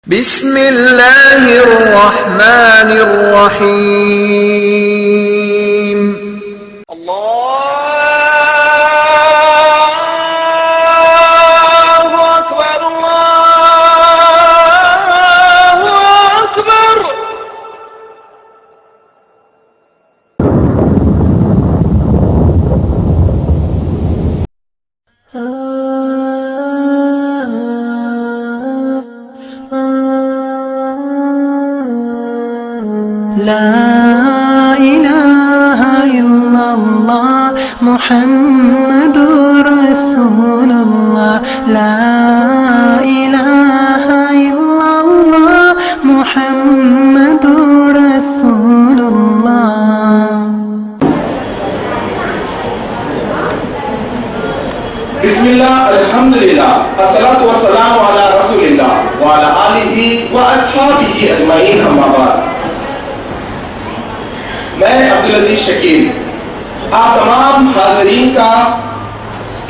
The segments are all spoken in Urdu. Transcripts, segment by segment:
بسم اللہ الرحمن الرحیم اللہ اکبر اللہ اکبر. لا إله إلا الله محمد رسول الله. لا إله إلا الله محمد رسول الله. بسم اللہ الحمدللہ الصلاۃ والسلام علی رسول اللہ وعلی آلہ واصحابہ اجمعین، اما بعد. میں عبدالعزیز شکیل آپ تمام حاضرین کا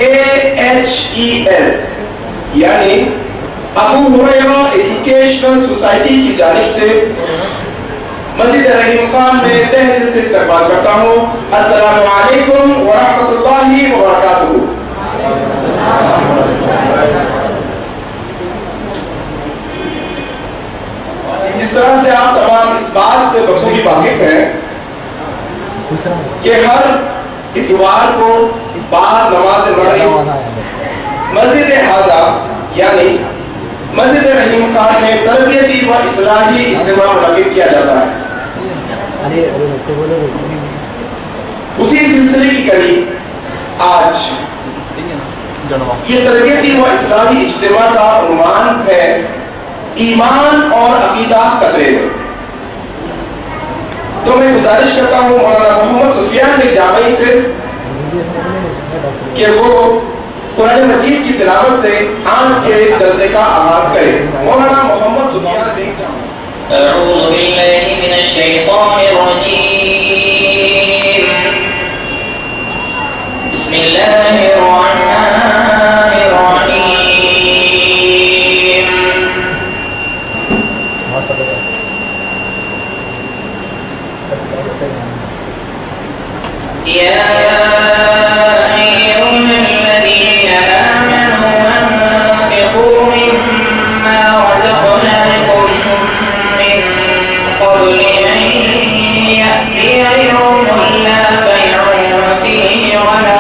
AHES یعنی ابو ہریرہ ایجوکیشنل سوسائٹی کی جانب سے مسجد رحیم خان میں تہ دل سے استقبال کرتا ہوں. السلام علیکم ورحمۃ اللہ وبرکاتہ. جس طرح سے آپ تمام اس بات سے بخوبی واقف ہیں کہ ہر اتوار کو بعد نماز مغرب مسجد حاضہ یعنی مسجد رحیم خان میں تربیتی و اصلاحی اجتماع منعقد کیا جاتا ہے. اسی سلسلے کی کڑی آج یہ تربیتی و اصلاحی اجتماع کا عنوان ہے ایمان اور عقیدہ خطرے میں. تو میں گزارش کرتا ہوں مولانا محمد سفیان بن جامعی سے کہ وہ قرآن مجید کی تلاوت سے آج کے جلسے کا آغاز کرے. مولانا محمد سفیان بن جامعی. اعوذ باللہ من الشیطان الرجیم. بسم اللہ الرحمن الرحیم. يا أيها الذين آمنوا أنفقوا مما رزقناكم من قبل أن يأتي يوم لا بيع فيه ولا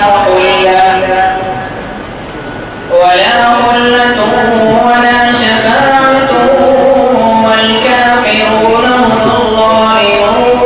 خلة ولا شفاعة والكافرون هم الظالمون.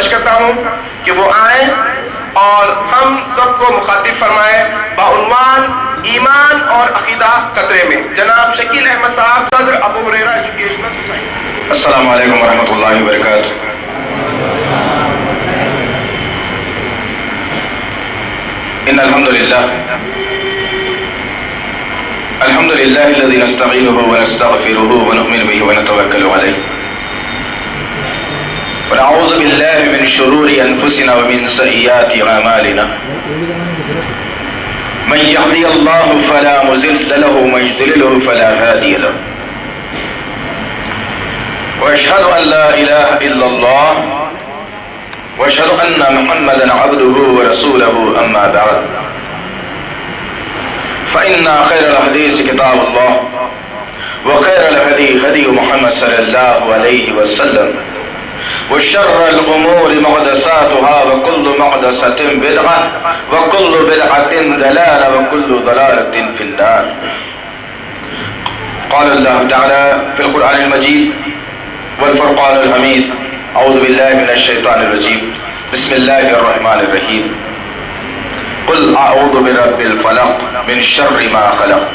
خواہش کرتا ہوں کہ وہ آئیں اور ہم سب کو مخاطب فرمائیں بعنوان ایمان اور عقیدہ خطرے میں. جناب شکیل احمد صاحب، صدر ابو ہریرہ ایجوکیشنل سوسائٹی. السلام علیکم ورحمۃ اللہ وبرکاتہ. ان الحمد للہ الذی نستعینہ ونستغفرہ ونؤمن بہ ونتوکل علیہ ونعوذ باللہ من شرور انفسنا ومن سیئات اعمالنا من یهدی اللہ فلا مضل له ومن یضلل فلا هادی له واشهد ان لا اله الا اللہ واشهد ان محمدا عبده ورسوله اما بعد فإن خير الحديث كتاب الله وخير الهدي هدي محمد صلى الله عليه وسلم وشر الأمور محدثاتها وكل محدثة بدعة وكل بدعة ضلالة وكل ضلالة في النار. قال الله تعالى في القرآن المجيد والفرقان الحميد أعوذ بالله من الشيطان الرجيم بسم الله الرحمن الرحيم قل اعوذ برب الفلق من شر ما خلق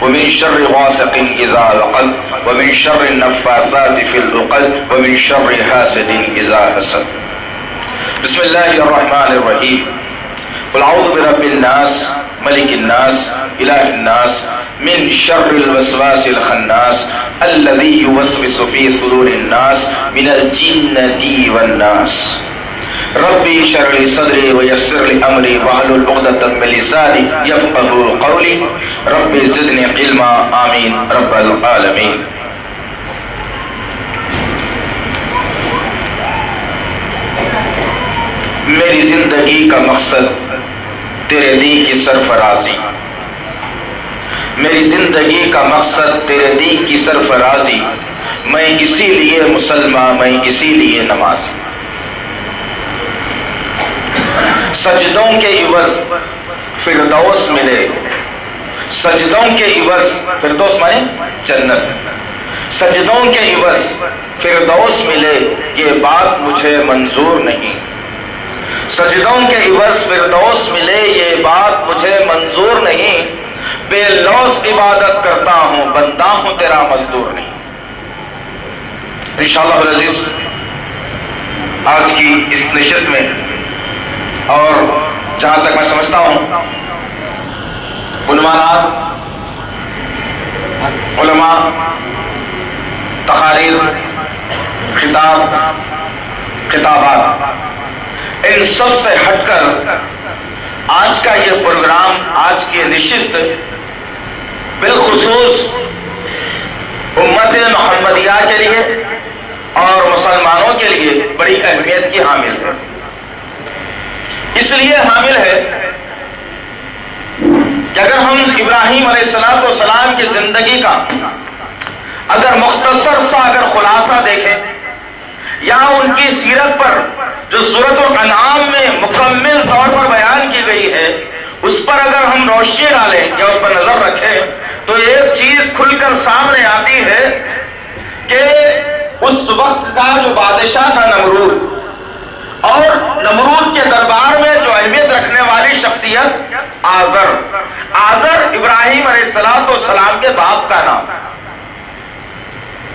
ومن شر غاسق اذا وقب ومن شر النفاثات في العقد ومن شر حاسد اذا حسد. بسم الله الرحمن الرحيم قل اعوذ برب الناس ملك الناس اله الناس من شر الوسواس الخناس الذي يوسوس في صدور الناس من الجنة والناس. ربی اشرح لی صدری ویسر لی امری واحلل عقدۃ من لسانی یفقهوا قولی ربی زدنی علما آمین رب العالمین. میری زندگی کا مقصد تیرے دین کی سرفرازی، میری زندگی کا مقصد تیرے دین کی سرفرازی، میں اسی لیے مسلمان، میں اسی لیے نمازی. سجدوں کے عوض فردوس ملے، سجدوں کے عوض فردوس مانے جنت، سجدوں کے عوض فردوس ملے یہ بات مجھے منظور نہیں، سجدوں کے عوض فردوس ملے یہ بات مجھے منظور نہیں، بے لوث عبادت کرتا ہوں بندہ ہوں تیرا مزدور نہیں. انشاءاللہ العزیز آج کی اس نشست میں اور جہاں تک میں سمجھتا ہوں عنوانات، علماء، تقاریر، خطاب، خطابات، ان سب سے ہٹ کر آج کا یہ پروگرام، آج کی نشست بالخصوص امت محمدیہ کے لیے اور مسلمانوں کے لیے بڑی اہمیت کی حامل ہے. اس لیے حامل ہے کہ اگر ہم ابراہیم علیہ السلام کی زندگی کا اگر مختصر سا اگر خلاصہ دیکھیں یا ان کی سیرت پر جو سورۃ الانعام میں مکمل طور پر بیان کی گئی ہے اس پر اگر ہم روشنی ڈالیں یا اس پر نظر رکھیں تو ایک چیز کھل کر سامنے آتی ہے کہ اس وقت کا جو بادشاہ تھا نمرود، اور نمرود کے دربار میں جو اہمیت رکھنے والی شخصیت آزر ابراہیم علیہ السلام کے باپ کا نام،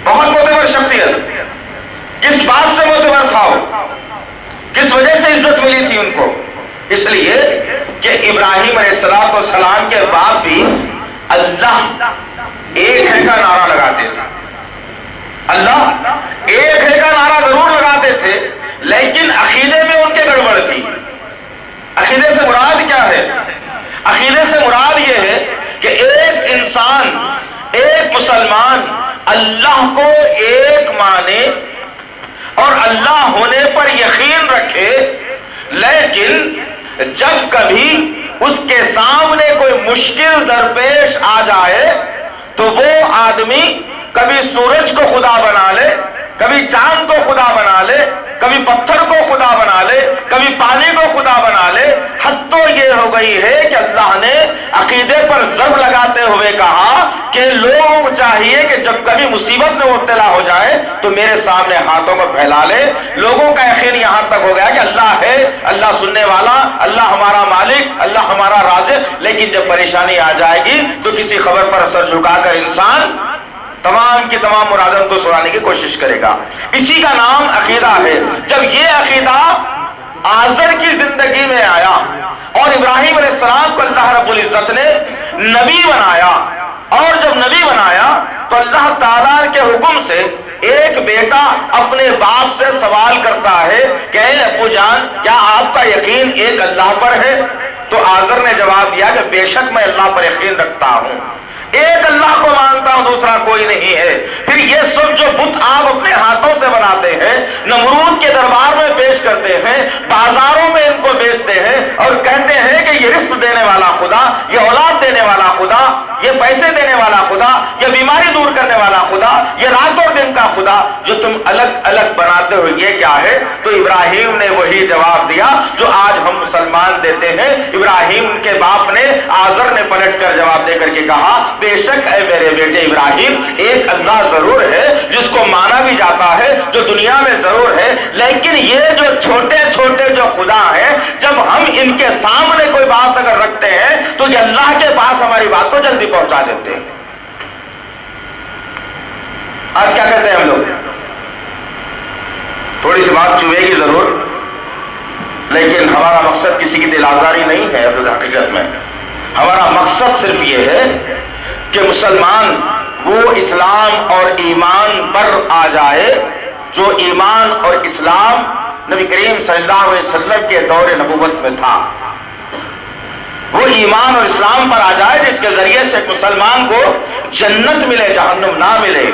بہت معتبر شخصیت. کس بات سے معتبر تھا وہ، کس وجہ سے عزت ملی تھی ان کو؟ اس لیے کہ ابراہیم علیہ السلام کے باپ بھی اللہ ایک ہے کا نعرہ لگاتے تھے. اللہ ایک ہے کا نعرہ ضرور لگاتے تھے لیکن عقیدے میں ان کے گڑبڑ تھی. عقیدے سے مراد کیا ہے؟ عقیدے سے مراد یہ ہے کہ ایک انسان، ایک مسلمان اللہ کو ایک مانے اور اللہ ہونے پر یقین رکھے، لیکن جب کبھی اس کے سامنے کوئی مشکل درپیش آ جائے تو وہ آدمی کبھی سورج کو خدا بنا لے، کبھی چاند کو خدا بنا لے، کبھی پتھر کو خدا بنا لے، کبھی پانی کو خدا بنا لے. حد تو یہ ہو گئی ہے کہ اللہ نے عقیدے پر ضرب لگاتے ہوئے کہا کہ لوگوں کو چاہیے کہ جب کبھی مصیبت میں مبتلا ہو جائے تو میرے سامنے ہاتھوں کو پھیلا لے. لوگوں کا یقین یہاں تک ہو گیا کہ اللہ ہے، اللہ سننے والا، اللہ ہمارا مالک، اللہ ہمارا رازق. لیکن جب پریشانی آ جائے گی تو کسی خبر پر سر جھکا کر انسان تمام کی تمام مرادوں کو سنانے کی کوشش کرے گا. اسی کا نام عقیدہ ہے. جب یہ عقیدہ آزر کی زندگی میں آیا اور ابراہیم علیہ السلام کو اللہ رب العزت نے نبی بنایا، اور جب نبی بنایا تو اللہ تعالیٰ کے حکم سے ایک بیٹا اپنے باپ سے سوال کرتا ہے کہ اے ابو جان، کیا آپ کا یقین ایک اللہ پر ہے؟ تو آزر نے جواب دیا کہ بے شک میں اللہ پر یقین رکھتا ہوں، ایک اللہ کو مانتا ہوں، دوسرا کوئی نہیں ہے. پھر یہ سب جو بت آپ اپنے ہاتھوں سے بناتے ہیں، نمرود کے دربار میں پیش کرتے ہیں، بازاروں میں ان کو بیچتے ہیں اور کہتے ہیں کہ یہ رزق دینے والا خدا، یہ اولاد دینے والا خدا، یہ پیسے دینے والا خدا، یہ بیماری دور کرنے والا خدا، یہ رات اور دن کا خدا، جو تم الگ الگ بناتے ہو یہ کیا ہے؟ تو ابراہیم نے وہی جواب دیا جو آج ہم مسلمان دیتے ہیں. ابراہیم کے باپ نے، آزر نے پلٹ کر جواب دے کر کے کہا بے شک اے میرے بیٹے ابراہیم، ایک اللہ ضرور ہے جس کو مانا بھی جاتا ہے، جو دنیا میں ضرور ہے، لیکن یہ جو چھوٹے چھوٹے جو خدا ہیں، جب ہم ان کے سامنے کوئی بات اگر رکھتے ہیں تو یہ اللہ کے پاس ہماری بات کو جلدی پہنچا دیتے ہیں. آج کیا کہتے ہیں ہم لوگ؟ تھوڑی سی بات چبھے گی ضرور، لیکن ہمارا مقصد کسی کی دل آزاری نہیں ہے. حقیقت میں ہمارا مقصد صرف یہ ہے کہ مسلمان وہ اسلام اور ایمان پر آ جائے جو ایمان اور اسلام نبی کریم صلی اللہ علیہ وسلم کے دور نبوت میں تھا. وہ ایمان اور اسلام پر آ جائے جس کے ذریعے سے مسلمان کو جنت ملے، جہنم نہ ملے.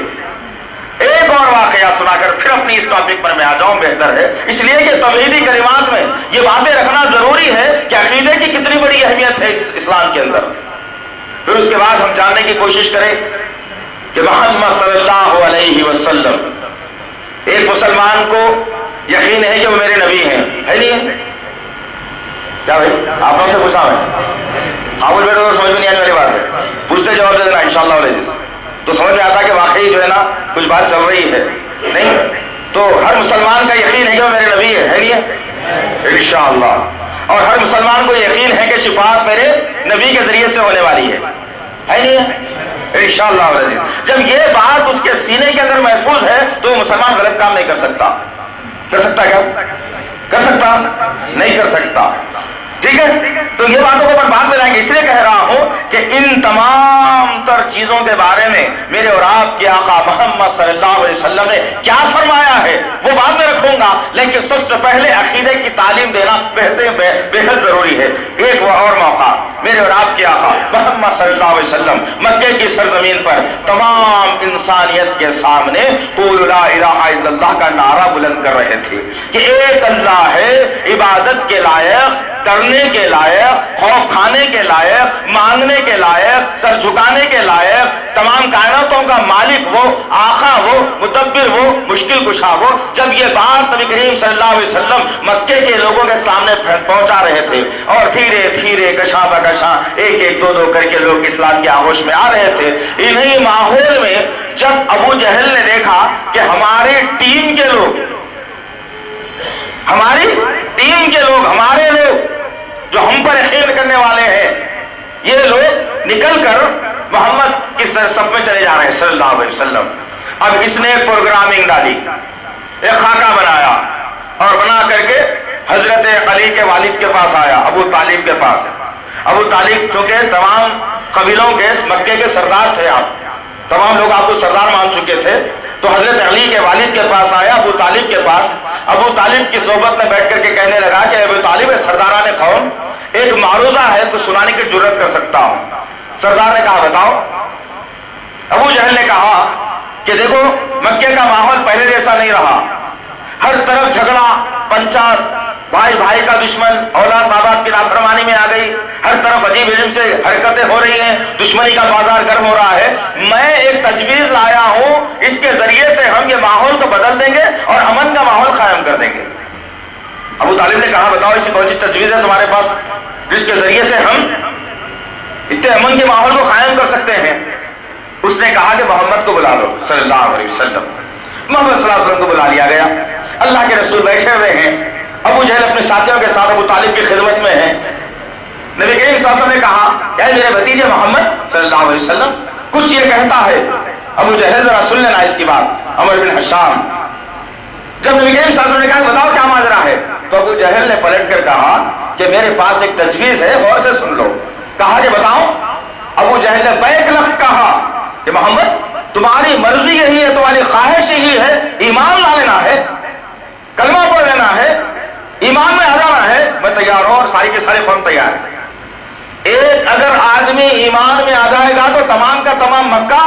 ایک اور واقعہ سنا کر پھر اپنی اس ٹاپک پر میں آ جاؤں بہتر ہے، اس لیے کہ توحیدی کلمات میں یہ باتیں رکھنا ضروری ہے کہ عقیدے کی کتنی بڑی اہمیت ہے اسلام کے اندر. پھر اس کے بعد ہم جاننے کی کوشش کریں کہ محمد صلی اللہ علیہ وسلم، ایک مسلمان کو یقین ہے کہ وہ میرے نبی ہیں، ہے نہیں؟ کیا بھائی آپ لوگ سے پوچھا میں؟ خاموش بیٹھو تو سمجھ میں نہیں آنے والی بات ہے، پوچھتے جواب دے دینا انشاءاللہ عزیز، تو سمجھ میں آتا کہ واقعی جو ہے نا کچھ بات چل رہی ہے. نہیں تو ہر مسلمان کا یقین ہے کہ وہ میرے نبی ہے نہیں؟ انشاءاللہ. اور ہر مسلمان کو یقین ہے کہ شفاعت میرے نبی کے ذریعے سے ہونے والی ہے نہیں؟ انشاءاللہ عزیز. جب یہ بات اس کے سینے کے اندر محفوظ ہے تو وہ مسلمان غلط کام نہیں کر سکتا. کر سکتا کیا؟ کر سکتا؟ نہیں کر سکتا. ٹھیک ہے، تو یہ باتوں کو بعد میں لائیں گے. اس لیے کہہ رہا ہوں کہ ان تمام تر چیزوں کے بارے میں میرے اور آپ کے آقا محمد صلی اللہ علیہ وسلم نے کیا فرمایا ہے وہ بعد میں رکھوں گا، لیکن سب سے پہلے عقیدے کی تعلیم دینا بے حد ضروری ہے. ایک اور موقع، میرے اور آپ کے آقا محمد صلی اللہ علیہ وسلم مکے کی سرزمین پر تمام انسانیت کے سامنے قول لا الہ الا اللہ کا نعرہ بلند کر رہے تھے کہ ایک اللہ ہے، عبادت کے لائق، ڈرنے کے لائق، خوف کھانے کے لائق، مانگنے کے لائق، سر جھکانے کے لائق، تمام کائناتوں کا مالک وہ، آقا وہ، مدبر وہ، مشکل کشا وہ. جب یہ بات نبی کریم صلی اللہ علیہ وسلم مکے کے لوگوں کے سامنے پہنچا رہے تھے اور دھیرے دھیرے کشاں بکشاں ایک ایک دو دو کر کے لوگ اسلام کے آغوش میں آ رہے تھے، انہی ماحول میں جب ابو جہل نے دیکھا کہ ہماری ٹیم کے لوگ، ہماری ٹیم کے لوگ، ہمارے لوگ جو ہم پر یقین کرنے والے ہیں، یہ لوگ نکل کر محمد کی صف میں چلے جا رہے ہیں صلی اللہ علیہ وسلم. اب اس نے ایک پروگرامنگ ڈالی، ایک خاکہ بنایا اور بنا کر کے حضرت علی کے والد کے پاس آیا، ابو طالب کے پاس. ابو طالب چونکہ تمام قبیلوں کے مکے کے سردار تھے، آپ تمام لوگ آپ کو سردار مان چکے تھے، تو حضرت علی کے والد کے پاس آیا، ابو طالب کے پاس. ابو طالب کی صحبت میں بیٹھ کر کے کہنے لگا کہ ابو طالب سرداران قوم، ایک معروضہ ہے تو سنانے کی جرت کر سکتا ہوں. سردار نے کہا بتاؤ. ابو جہل نے کہا کہ دیکھو مکے کا ماحول پہلے جیسا نہیں رہا، ہر طرف جھگڑا پنچات، بھائی بھائی کا دشمن، اولاد ماں باپ کی نافرمانی میں آ گئی، ہر طرف عجیب عجیب سے حرکتیں ہو رہی ہیں، دشمنی کا بازار گرم ہو رہا ہے. میں ایک تجویز لایا ہوں، اس کے ذریعے سے ہم یہ ماحول کو بدل دیں گے اور امن کا ماحول قائم کر دیں گے. ابو طالب نے کہا بتاؤ ایسی کون سی تجویز ہے تمہارے پاس جس کے ذریعے سے ہم اتنے امن کے ماحول کو قائم کر سکتے ہیں؟ اس نے کہا کہ محمد کو بلا لو صلی اللہ علیہ وسلم۔ محمد صلی اللہ علیہ وسلم کو بلا لیا گیا، اللہ کے رسول بیٹھے ہوئے ہیں، ابو جہل اپنے ساتھیوں کے ساتھ ابو طالب کی خدمت میں ہیں۔ نبی کریم صلی اللہ علیہ وسلم نے کہا اے میرے بھتیجے محمد صلی اللہ علیہ وسلم، کچھ یہ کہتا ہے۔ ابو جہل ذرا سن لینا اس کی بات، عمر بن حشام۔ جب نبی کریم صلی اللہ علیہ وسلم نے کہا بتاؤ کیا ماجرا ہے، تو ابو جہل نے پلٹ کر کہا کہ میرے پاس ایک تجویز ہے، غور سے سن لو۔ کہا کہ بتاؤ۔ ابو جہل نے بیک لخت کہا کہ محمد تمہاری مرضی یہی ہے، تمہاری خواہش یہی ہے، ایمان لا لینا ہے، کلمہ پڑھ لینا ہے، ایمان میں آ جانا ہے، میں تیار ہوں اور ساری کے سارے قوم تیار ہے۔ ایک اگر آدمی ایمان میں آ جائے گا تو تمام کا تمام مکہ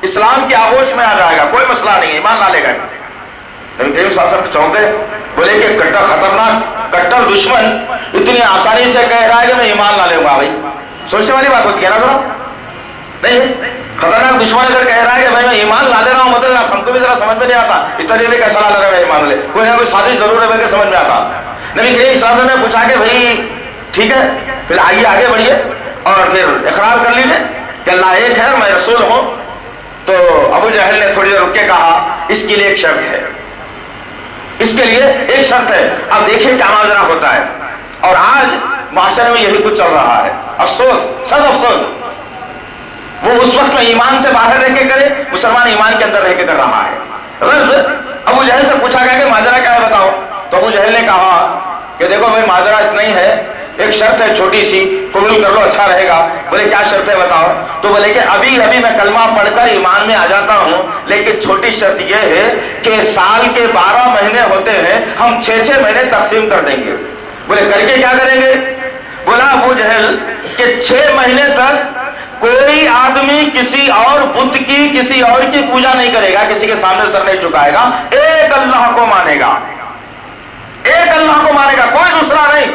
اسلام کی آغوش میں آ جائے گا، کوئی مسئلہ نہیں، ایمان لا لے گا۔ نبی کریم صلی اللہ علیہ وسلم چونکے، بولے کہ کٹر خطرناک کٹر دشمن اتنی آسانی سے کہہ رہا ہے کہ میں ایمان لا لوں گا۔ بھائی سوچنے والی بات ہوتی ہے نا ذرا، نہیں؟ خطرناک دشمن اگر کہہ رہا ہے کہ میں ایمان لا لے رہا ہوں، مطلب ہم کو بھی ذرا سمجھ میں نہیں آتا اتنا جلدی کیسا لا لے رہا ہے ایمان لے، کوئی نہ کوئی سازش ضرور ہے میرے سمجھ میں آتا۔ نبی کریم صلی اللہ علیہ وسلم نے پوچھا کہ بھائی ٹھیک ہے پھر آئیے آگے بڑھیے اور پھر اقرار کر لیجیے کہ اللہ ایک ہے، میں رسول ہوں۔ تو ابو جہل نے تھوڑی دیر رک کے کہا اس کے لیے ایک شرط ہے، اس کے لیے ایک شرط ہے۔ اب دیکھیں کیا ماجرا ہوتا ہے، اور آج معاشرے میں یہی کچھ چل رہا ہے، افسوس، سب افسوس۔ وہ اس وقت میں ایمان سے باہر رہ کے کرے، مسلمان ایمان کے اندر رہ کے کر رہا ہے۔ غرض ابو جہل سے پوچھا گیا کہ ماجرا کیا ہے بتاؤ، تو ابو جہل نے کہا کہ دیکھو بھائی ماجرا اتنا ہی ہے، ایک شرط ہے چھوٹی سی، قبول کر لو اچھا رہے گا۔ بولے کیا شرط ہے بتاؤ، تو بولے کہ ابھی میں کلمہ پڑھ کر ایمان میں آ جاتا ہوں، لیکن چھوٹی شرط یہ ہے کہ سال کے 12 مہینے ہوتے ہیں، ہم 6 مہینے تقسیم کر دیں گے۔ بولے کر کے کیا کریں گے؟ بولا ابو جہل کہ 6 مہینے تک کوئی آدمی کسی اور بت کی کسی اور کی پوجا نہیں کرے گا، کسی کے سامنے سر نہیں جھکائے گا، ایک اللہ کو مانے گا، ایک اللہ کو مانے گا، کوئی دوسرا نہیں،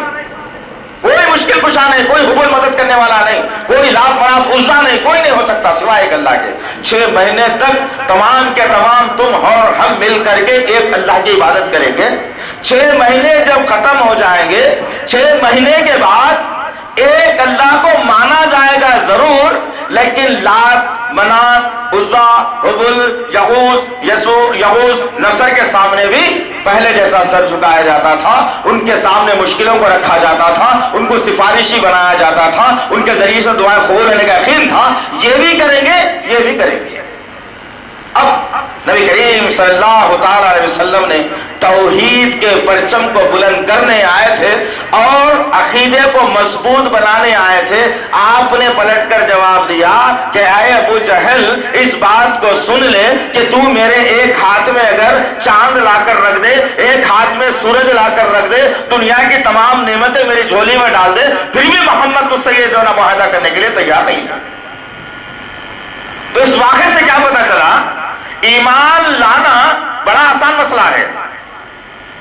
کوئی مشکل کشا نہیں، کوئی حبل مدد کرنے والا نہیں، کوئی لات مناف عزا نہیں، کوئی نہیں ہو سکتا سوائے ایک اللہ کے۔ 6 مہینے تک تمام کے تمام تم اور ہم مل کر کے ایک اللہ کی عبادت کریں گے۔ 6 مہینے جب ختم ہو جائیں گے، 6 مہینے کے بعد ایک اللہ کو مانا جائے گا ضرور، لیکن لات منات عزا حبل یغوث نصر کے سامنے بھی پہلے جیسا سر جھکایا جاتا تھا، ان کے سامنے مشکلوں کو رکھا جاتا تھا، ان کو سفارشی بنایا جاتا تھا، ان کے ذریعے سے دعائیں قبول ہونے کا یقین تھا۔ یہ بھی کریں گے، یہ بھی کریں گے۔ اب نبی کریم صلی اللہ تعالی علیہ وسلم نے توحید کے پرچم کو بلند کرنے آئے تھے اور عقیدے کو مضبوط بنانے آئے تھے۔ آپ نے پلٹ کر جواب دیا کہ اے ابو جہل اس بات کو سن لے کہ تو میرے ایک ہاتھ میں اگر چاند لا کر رکھ دے، ایک ہاتھ میں سورج لا کر رکھ دے، دنیا کی تمام نعمتیں میری جھولی میں ڈال دے، پھر بھی محمد تجھ سے یہ جو نا معاہدہ کرنے کے لیے تیار نہیں ہے۔ تو اس واقعے سے کیا پتا چلا؟ ایمان لانا بڑا آسان مسئلہ ہے۔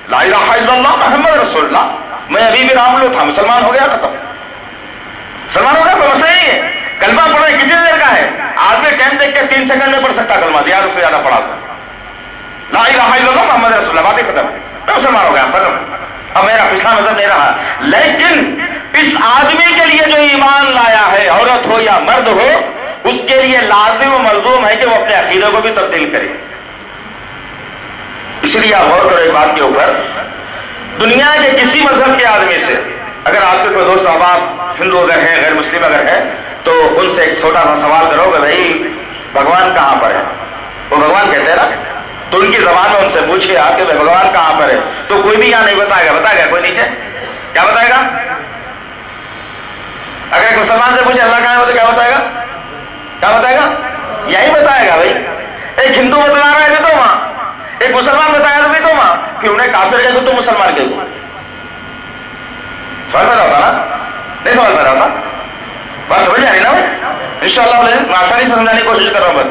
لا الہ الا اللہ محمد رسول اللہ، میں ابھی بھی راملو تھا، مسلمان ہو گیا، ختم، مسلمان ہو گیا، کوئی مسئلہ نہیں ہے۔ کلمہ پڑھنا کتنی دیر کا ہے؟ آدمی ٹائم دیکھ کے 3 سیکنڈ میں پڑھ سکتا کلمہ، زیادہ سے زیادہ پڑھا تھا، لا الہ الا اللہ محمد رسول اللہ، باتیں ختم، میں مسلمان ہو گیا، ختم، اب میرا پچھلا مذہب نہیں رہا۔ لیکن اس آدمی کے لیے جو ایمان لایا ہے، عورت ہو یا مرد ہو، اس کے لیے لازم و ملزوم ہے کہ وہ اپنے عقیدے کو بھی تبدیل کرے۔ اس لیے آپ غور کرو ایک بات کے اوپر، دنیا کے کسی مذہب کے آدمی سے اگر آپ کے کوئی دوست احباب ہندو اگر ہیں، غیر مسلم اگر ہیں، تو ان سے ایک چھوٹا سا سوال کرو کہ بھائی بھگوان کہاں پر ہے؟ وہ بھگوان کہتے ہیں نا، تو ان کی زبان میں ان سے پوچھے آپ کہ بھگوان کہاں پر ہے، تو کوئی بھی یہاں نہیں بتائے گا، بتائے گا کوئی نیچے؟ کیا بتائے گا؟ اگر ایک مسلمان سے پوچھے اللہ کہاں ہے تو کیا بتائے گا؟ کیا بتائے گا؟ یہی بتائے گا بھائی۔ ایک ہندو بتلا رہا ہے تو وہاں، ایک مسلمان بتایا تو بھی تو وہاں، پھر انہیں کافر کہہ دو تو مسلمان کہہ دو۔ سوال پیدا ہوتا نا؟ نہیں سوال پیدا ہوتا؟ بات سمجھ میں آ رہی نا بھائی؟ انشاءاللہ میں آسانی سے سمجھانے کی کوشش کر رہا ہوں۔ بس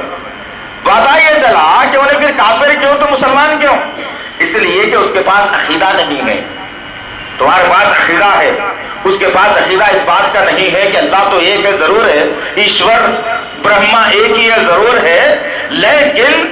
پتا یہ چلا کہ انہیں پھر کافر کیوں تو مسلمان کیوں؟ اس لیے کہ اس کے پاس عقیدہ نہیں ہے۔ تمہارے پاس عقیدہ ہے، اس کے پاس عقیدہ اس بات کا نہیں ہے کہ اللہ تو ایک ہے، ضرور ہے، ایشور برہما ایک ہی ہے، ضرور ہے، لیکن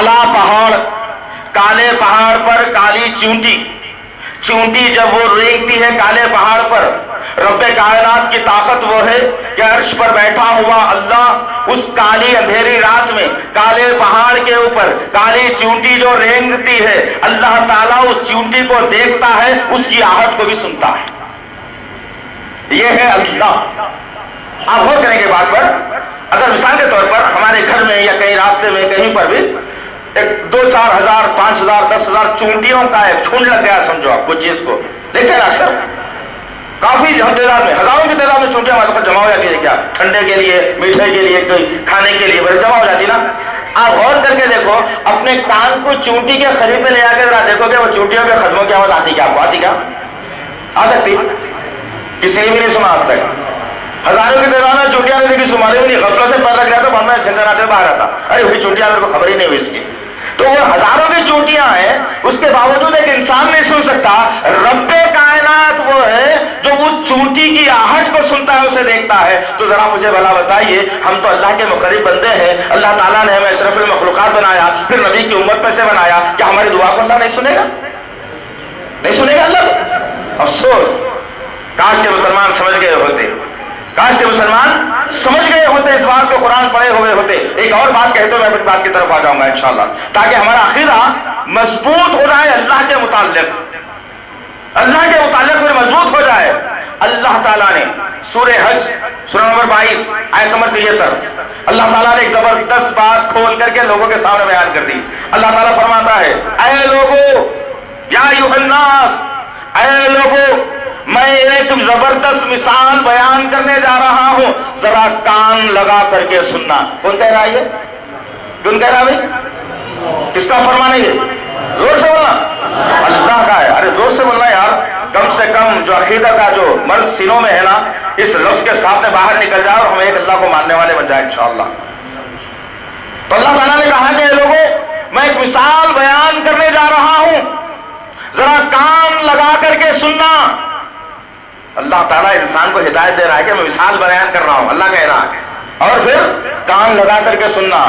کالا پہاڑ، کالے پہاڑ پر کالی چونٹی، چونٹی جب وہ رینگتی ہے کالے پہاڑ پر، رب کائنات کی طاقت وہ ہے کہ عرش پر بیٹھا ہوا اللہ اس کالی اندھیری رات میں کالے پہاڑ کے اوپر کالی چونٹی جو رینگتی ہے، اللہ تعالیٰ اس چونٹی کو دیکھتا ہے، اس کی آہٹ کو بھی سنتا ہے. یہ ہے اللہ. آپ غور کریں گے بات پر. اگر مثال کے طور پر ہمارے گھر میں یا کہیں راستے میں کہیں پر بھی ایک 2-4 ہزار 5 ہزار 10 ہزار چونٹیوں کا ایک جھنڈ لگ گیا سمجھو آپ کچھ چیز کو دیکھتے ہیں اکثر کافی تعداد میں ہزاروں کی تعداد میں چونٹیاں ہمارے پاس جمع ہو جاتی ہے. کیا ٹھنڈے کے لیے، میٹھے کے لیے، کوئی کھانے کے لیے جمع ہو جاتی نا. آپ غور کر کے دیکھو اپنے کان کو چونٹی کے قریب میں لے آ کے ذرا دیکھو کہ وہ چونٹیوں کے قدموں کی آواز آتی کیا؟ آپ کو آتی کیا؟ آ سکتی؟ کسی نے بھی نہیں سنا آج تک. ہزاروں کی تعداد میں چونٹیاں نہیں دیکھی، سمالی بھی نہیں، غفلت سے پیر رکھ گیا تو بعد میں جھنجھناتے باہر آتا، ارے وہی چونٹیاں میرے کو خبر ہی نہیں ہوئی اس کی. تو وہ ہزاروں کی چونٹیاں ہیں، اس کے باوجود ایک انسان نہیں سن سکتا. رب کائنات وہ ہے جو اس چونٹی کی آہٹ کو سنتا ہے، اسے دیکھتا ہے. تو ذرا مجھے بھلا بتائیے، ہم تو اللہ کے مقرب بندے ہیں، اللہ تعالیٰ نے ہمیں اشرف المخلوقات بنایا، پھر نبی کی امت میں سے بنایا، کیا ہماری دعا کو اللہ نہیں سنے گا؟ نہیں سنے گا اللہ؟ افسوس، کاش کے مسلمان سمجھ گئے ہوتے، کاش کے مسلمان سمجھ گئے ہوتے اس بات کو، قرآن پڑھے ہوئے ہوتے. ایک اور بات کہتے میں اپنی بات کی طرف آ جاؤں گا انشاءاللہ، تاکہ ہمارا عقیدہ مضبوط ہو جائے اللہ کے متعلق، اللہ کے متعلق پھر مضبوط ہو جائے. اللہ تعالیٰ نے سورہ حج سورہ نمبر 22 آیت نمبر 73 اللہ تعالیٰ نے ایک زبردست بات کھول کر کے لوگوں کے سامنے بیان کر دی. اللہ تعالیٰ فرماتا ہے، اے لوگو، یا ایھا الناس، اے لوگو، میں ایک زبردست مثال بیان کرنے جا رہا ہوں، ذرا کان لگا کر کے سننا. کون کہہ رہا ہے یہ؟ کون کہہ رہا ہے بھائی؟ کس کا فرمان ہے یہ؟ زور سے بولنا. اللہ کا ہے. ارے زور سے بولنا یار، کم سے کم جو عقیدہ کا جو مرض سینوں میں ہے نا، اس لفظ کے سامنے باہر نکل جائے اور ہم ایک اللہ کو ماننے والے بن جائیں انشاءاللہ. تو اللہ تعالیٰ نے کہا کہ لوگوں، میں ایک مثال بیان کرنے جا رہا ہوں، ذرا کان لگا کر کے سننا. اللہ تعالیٰ انسان کو ہدایت دے رہا ہے کہ میں مثال بیان کر رہا ہوں، اللہ کہہ رہا ہے. اور پھر کان لگا کر کے سننا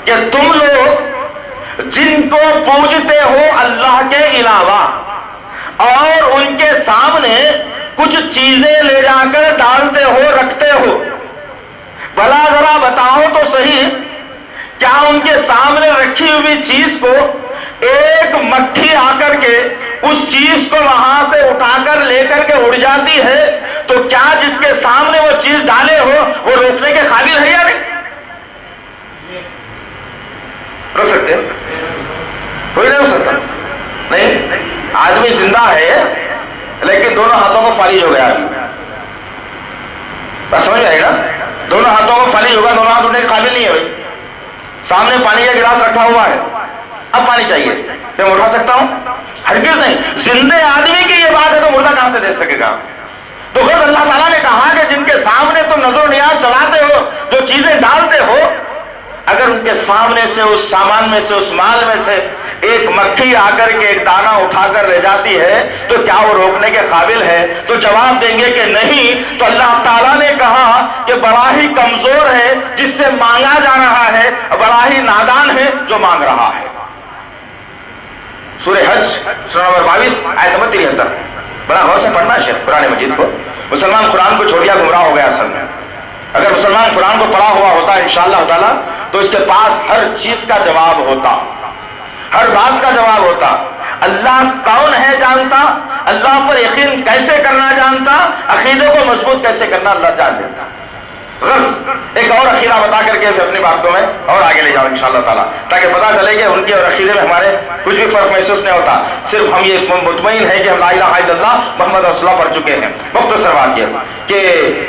کہ تم لوگ جن کو پوجتے ہو اللہ کے علاوہ اور ان کے سامنے کچھ چیزیں لے جا کر ڈالتے ہو، رکھتے ہو، بھلا ذرا بتاؤ تو صحیح، کیا ان کے سامنے رکھی ہوئی چیز کو ایک مکھی آ کر کے اس چیز کو وہاں سے اٹھا کر لے کر کے اڑ جاتی ہے، تو کیا جس کے سامنے وہ چیز ڈالے ہو وہ روکنے کے قابل ہے یا نہیں؟ روک سکتے ہیں؟ کوئی نہیں روک سکتا. نہیں، آدمی زندہ ہے لیکن دونوں ہاتھوں کو فالج ہو گیا. بس سمجھ آئے نا، دونوں ہاتھوں کو فالج ہوگا، دونوں ہاتھ اٹھنے کے قابل نہیں ہے. بھائی سامنے پانی کا گلاس رکھا ہوا ہے، اب پانی چاہیے، میں اٹھا سکتا ہوں؟ ہرگز نہیں. زندے آدمی کی یہ بات ہے تو مردہ کہاں سے دے سکے گا؟ تو خود اللہ تعالیٰ نے کہا کہ جن کے سامنے تم نظر و نیاز چلاتے ہو، جو چیزیں ڈالتے ہو، اگر ان کے سامنے سے اس سامان میں سے، اس مال میں سے ایک مکھی آ کر کے ایک دانہ اٹھا کر لے جاتی ہے تو کیا وہ روکنے کے قابل ہے؟ تو جواب دیں گے کہ نہیں. تو اللہ تعالیٰ نے کہا کہ بڑا ہی کمزور ہے جس سے مانگا جا رہا ہے، بڑا ہی نادان ہے جو مانگ رہا ہے. سورہ حج سورہ نمبر 22 آیت نمبر 73. بڑا غور سے پڑھنا ہے قرآن مجید کو. مسلمان قرآن کو چھوڑ دیا، گمراہ ہو گیا اصل میں. اگر مسلمان قرآن کو پڑھا ہوا ہوتا انشاءاللہ تعالیٰ تو اس کے پاس ہر چیز کا جواب ہوتا، ہر بات کا جواب ہوتا. اللہ کون ہے جانتا، اللہ پر یقین کیسے کرنا جانتا، عقیدے کو مضبوط کیسے کرنا اللہ جان دیتا. غرض ایک اور عقیدہ بتا کر کے اپنی بات کو میں اور آگے لے جاؤں انشاءاللہ تعالیٰ، تاکہ پتا چلے کہ ان کے اور عقیدے میں ہمارے کچھ بھی فرق محسوس نہیں ہوتا. صرف ہم یہ مطمئن ہے کہ ہم لا الہ الا اللہ محمد رسول اللہ پڑھ چکے ہیں. مختصر بات یہ کہ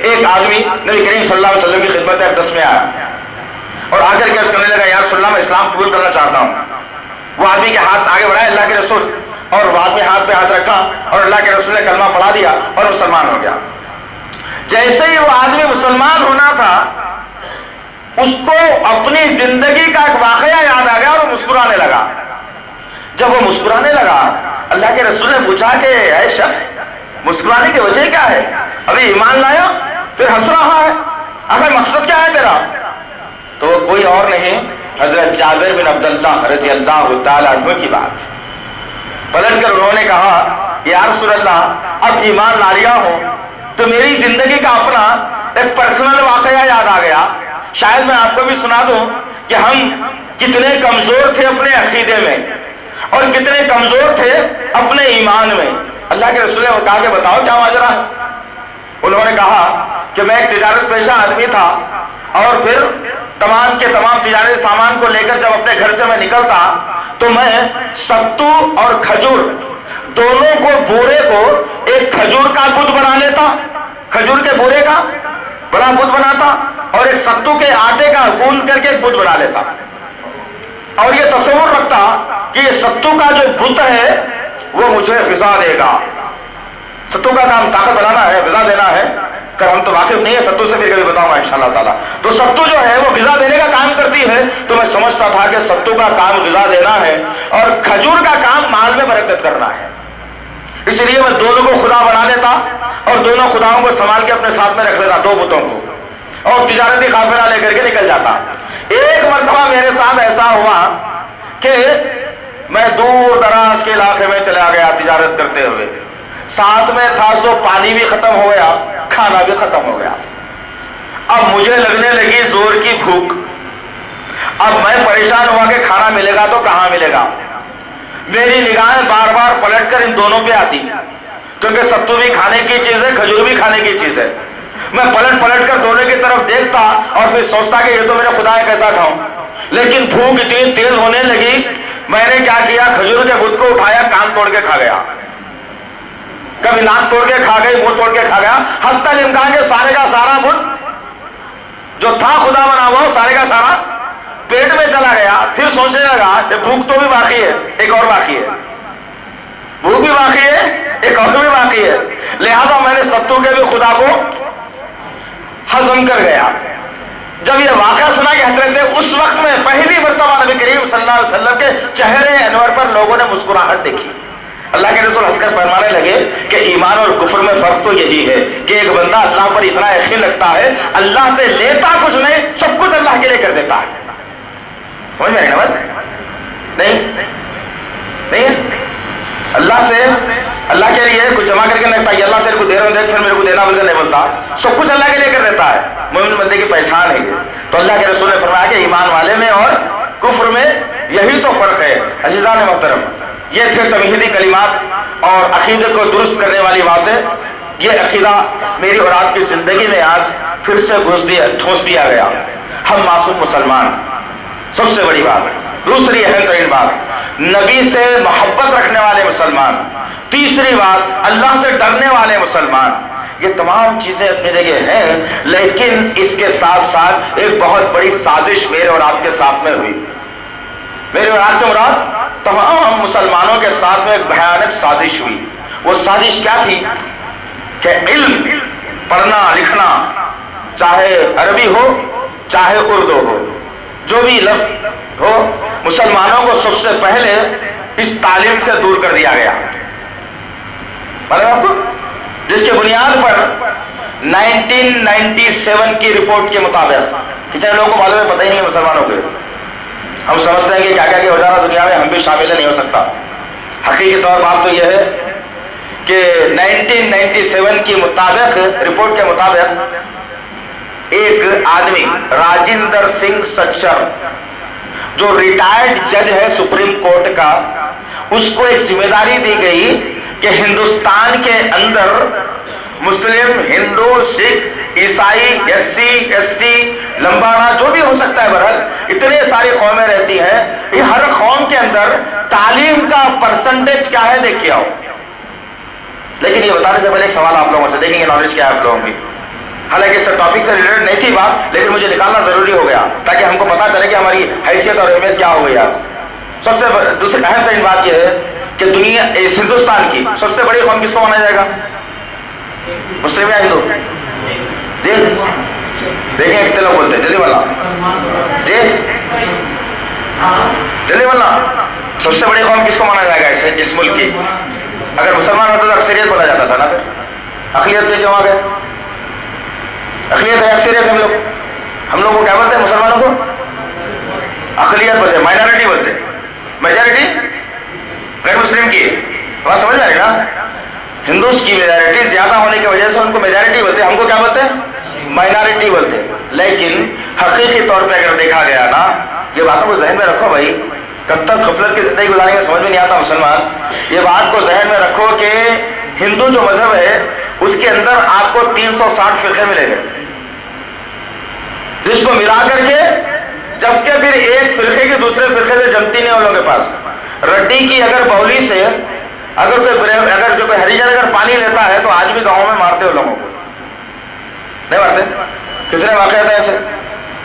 ایک آدمی نبی کریم صلی اللہ علیہ وسلم کی خدمت اقدس میں آیا اور آ کر کے عرض کرنے لگا، یا رسول اللہ میں اسلام قبول کرنا چاہتا ہوں. وہ آدمی کے ہاتھ آگے بڑھائے اللہ کے رسول، اور وہ آدمی ہاتھ پہ ہاتھ رکھا اور اللہ کے رسول نے کلمہ پڑھا دیا اور مسلمان ہو گیا. جیسے ہی وہ آدمی مسلمان ہونا تھا، اس کو اپنی زندگی کا ایک واقعہ یاد آ گیا اور وہ مسکرانے لگا. جب وہ مسکرانے لگا، اللہ کے رسول نے پوچھا کہ اے شخص، مسکرانے کی وجہ کیا ہے؟ ابھی ایمان لایا پھر ہنس رہا ہے، آخر مقصد کیا ہے تیرا؟ تو وہ کوئی اور نہیں حضرت جابر بن عبداللہ رضی اللہ تعالیٰ عنہ کی بات. پلٹ کر انہوں نے کہا یا رسول اللہ اب ایمان لا لیا ہوں تو میری زندگی کا اپنا ایک پرسنل واقعہ یاد آ گیا, شاید میں آپ کو بھی سنا دوں کہ ہم کتنے کمزور تھے اپنے عقیدے میں اور کتنے کمزور تھے اپنے ایمان میں. اللہ کے رسول نے کہا کہ بتاؤ کیا ماجرا ہے. انہوں نے کہا کہ میں ایک تجارت پیشہ آدمی تھا اور پھر تمام کے تمام تجارتی سامان کو لے کر جب اپنے گھر سے میں نکلتا تو میں ستو اور کھجور دونوں کو بورے کو ایک کھجور کا بت بنا لیتا, کھجور کے بورے کا بڑا بت بناتا اور ایک ستو کے آٹے کا گوندھ کر کے ایک بت بنا لیتا اور یہ تصور رکھتا کہ یہ ستو کا جو بت ہے وہ مجھے غذا دے گا. ستو کا کام طاقت بنانا ہے, غذا دینا ہے. ہم تو واقف نہیں ہے ستو سے, پھر کبھی بتاؤں گا انشاءاللہ تعالیٰ. تو ستو جو ہے وہ غذا دینے کا کام کرتی ہے, تو میں سمجھتا تھا کہ ستو کا کام غذا دینا ہے اور کھجور کا کام مال میں برکت کرنا ہے. اس لیے میں دونوں کو خدا بنا لیتا اور دونوں خداؤں کو سنبھال کے اپنے ساتھ میں رکھ لیتا, دو بتوں کو, اور تجارتی قافلہ لے کر کے نکل جاتا. ایک مرتبہ میرے ساتھ ایسا ہوا کہ میں دور دراز کے علاقے میں چلا گیا تجارت کرتے ہوئے, ساتھ میں تھا سو پانی بھی ختم ہو گیا, کھانا بھی ختم ہو گیا. اب مجھے لگنے لگی زور کی بھوک. اب میں پریشان ہوا کہ کھانا ملے گا تو کہاں ملے گا. میری نگاہیں بار بار پلٹ کر ان دونوں پہ آتی, کیونکہ ستو بھی کھانے کی چیز ہے, کھجور بھی کھانے کی چیز ہے. میں پلٹ پلٹ کر دونوں کی طرف دیکھتا اور پھر سوچتا کہ یہ تو میرے خدا ہے, کیسا کھاؤں. لیکن بھوک اتنی تیز ہونے لگی, میں نے کیا کیا, کھجور کے بت کو اٹھایا, کان توڑ کے کھا گیا, کبھی ناک توڑ کے کھا گئی, منہ توڑ کے کھا گیا. حتی الامکان کے سارے کا سارا بت جو تھا خدا بنا ہوا سارے کا سارا پیٹ میں چلا گیا. پھر سوچنے لگا کہ بھوک تو بھی باقی ہے, ایک اور باقی ہے, بھوک بھی باقی ہے, ایک اور بھی باقی ہے. لہذا میں نے ستو کے بھی خدا کو ہضم کر گیا. جب یہ واقعہ سنا کہ حضرت اس وقت میں پہلی مرتبہ نبی کریم صلی اللہ علیہ وسلم کے چہرے انور پر لوگوں نے مسکراہٹ دیکھی. اللہ کے رسول ہنس کر فرمانے لگے کہ ایمان اور کفر میں فرق تو یہی ہے کہ ایک بندہ اللہ پر اتنا یقین رکھتا ہے, اللہ سے لیتا کچھ نہیں, سب کچھ اللہ کے لیے کر دیتا ہے. سمجھ میں آئی نا بات؟ نہیں اللہ سے, اللہ کے لیے کچھ جمع کر کے نہیں رکھتا, یہ اللہ تیرے کو دے رہا ہوں دیکھ پھر میرے کو دینا بول کر نہیں بولتا, سب کچھ اللہ کے لیے کر دیتا ہے. مومن بندے کی پہچان ہے یہ. تو اللہ کے رسول نے فرمایا کہ ایمان والے میں اور کفر میں یہی تو فرق ہے. عزیزان محترم, یہ تھے تمہیدی کلمات اور عقیدے کو درست کرنے والی باتیں. یہ عقیدہ میری اور آپ کی زندگی میں آج پھر سے ٹھوس دیا گیا. ہم معصوم مسلمان, سب سے بڑی بات. دوسری اہم ترین بات, نبی سے محبت رکھنے والے مسلمان. تیسری بات, اللہ سے ڈرنے والے مسلمان. یہ تمام چیزیں اپنی جگہ ہیں, لیکن اس کے ساتھ ساتھ ایک بہت بڑی سازش میرے اور آپ کے ساتھ میں ہوئی. میرے اور آپ سے مراد تمام مسلمانوں کے ساتھ میں ایک بھیانک سازش ہوئی. وہ سازش کیا تھی کہ علم, پڑھنا لکھنا, چاہے عربی ہو چاہے اردو ہو, جو بھی لفظ ہو, مسلمانوں کو سب سے پہلے اس تعلیم سے دور کر دیا گیا. معلوم آپ کو, جس کے بنیاد پر 1997 کی رپورٹ کے مطابق, کتنے لوگوں کو معلوم ہے, پتہ ہی نہیں ہے مسلمانوں کو. ہم سمجھتے ہیں کہ کیا کیا ہو جا رہا دنیا میں, ہم بھی شامل نہیں ہو سکتا. حقیقی طور بات تو یہ ہے کہ 1997 کی مطابق, رپورٹ کے مطابق, ایک آدمی راجندر سنگھ سچر جو ریٹائرڈ جج ہے سپریم کورٹ کا, اس کو ایک ذمہ داری دی گئی کہ ہندوستان کے اندر مسلم, ہندو, سکھ, عیسائی, ایس سی, ایس ٹی, لمباڑا, جو بھی ہو سکتا ہے, بہرحال اتنے ساری قومیں رہتی ہیں, یہ ہر قوم کے اندر تعلیم کا پرسنٹیج کیا ہے دیکھ کے آؤ. لیکن یہ بتانے سے پہلے ایک سوال آپ لوگوں سے, دیکھیں گے نالج کیا ہے آپ لوگوں کی. حالانکہ اس ٹاپک سے ریلیٹڈ نہیں تھی بات, لیکن مجھے نکالنا ضروری ہو گیا تاکہ ہم کو پتا چلے کہ ہماری حیثیت اور اہمیت کیا ہو گئی. آج سب سے دوسری اہم ترین بات یہ ہے کہ دنیا, اس ہندوستان کی سب سے بڑی قوم کس کو مانا جائے گا, مسلم یا ہندو؟ جی دیکھیں کتنے لوگ بولتے ہیں, جلدی بولنا, جی جلدی بولنا. سب سے بڑی قوم کس کو مانا جائے گا اس ملک کی؟ اگر مسلمان ہوتا تو اکثریت بولا جاتا تھا نا, پھر اقلیت پہ کیوں آ گئے؟ اقلیت ہے, اکثریت ہم لوگ کو کیا بولتے ہیں مسلمانوں کو؟ اقلیت بولتے ہیں, مائنورٹی بولتے ہیں. میجورٹی غیر مسلم کی بات سمجھ میں آ رہی نا. ہندوز کی میجورٹی زیادہ ہونے کی وجہ سے ان کو میجورٹی بولتے ہیں, ہم کو کیا بولتے ہیں, مائنورٹی بولتے ہیں. لیکن حقیقی طور پہ اگر دیکھا گیا نا, یہ باتوں کو ذہن میں رکھو بھائی, کب تک غفلت کی زندگی گزاریں گے سمجھ میں نہیں آتا مسلمان. یہ بات کو ذہن میں رکھو کہ ہندو جو مذہب ہے اس کے اندر آپ کو 360 فرقے ملیں گے, جس کو ملا کر کے جبکہ پھر ایک فرقے کی دوسرے فرقے سے جمتی نہیں ان لوگوں کے پاس. رڈی کی اگر بولی سے اگر کوئی ہریجن اگر پانی لیتا ہے تو آج بھی گاؤں میں مارتے ہو لوگوں کو, نہیں مارتے؟ کتنے واقعات ہیں ایسے.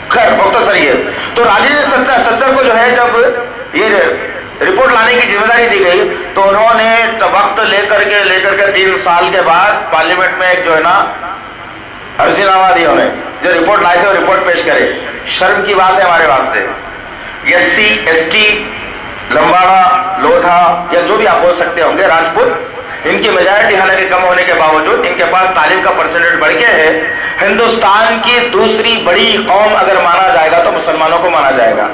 خیر مختصر یہ تو راجیندر سچر کو جو ہے جب یہ رپورٹ لانے کی ذمہ داری دی گئی تو انہوں نے وقت لے کر کے 3 سال کے بعد پارلیمنٹ میں ایک جو ہے نا عرضی نامہ دیا. انہیں جو رپورٹ لائے تھے وہ رپورٹ پیش کرے. شرم کی بات ہے ہمارے واسطے. SC ST لمباڑا لوتھا یا جو بھی آپ بول سکتے ہوں گے, راجپوت, ان کی میجورٹی حالانکہ کم ہونے کے باوجود ان کے پاس تعلیم کا پرسنٹیج بڑھ کے ہے. ہندوستان کی دوسری بڑی قوم اگر مانا جائے گا تو مسلمانوں کو مانا جائے گا.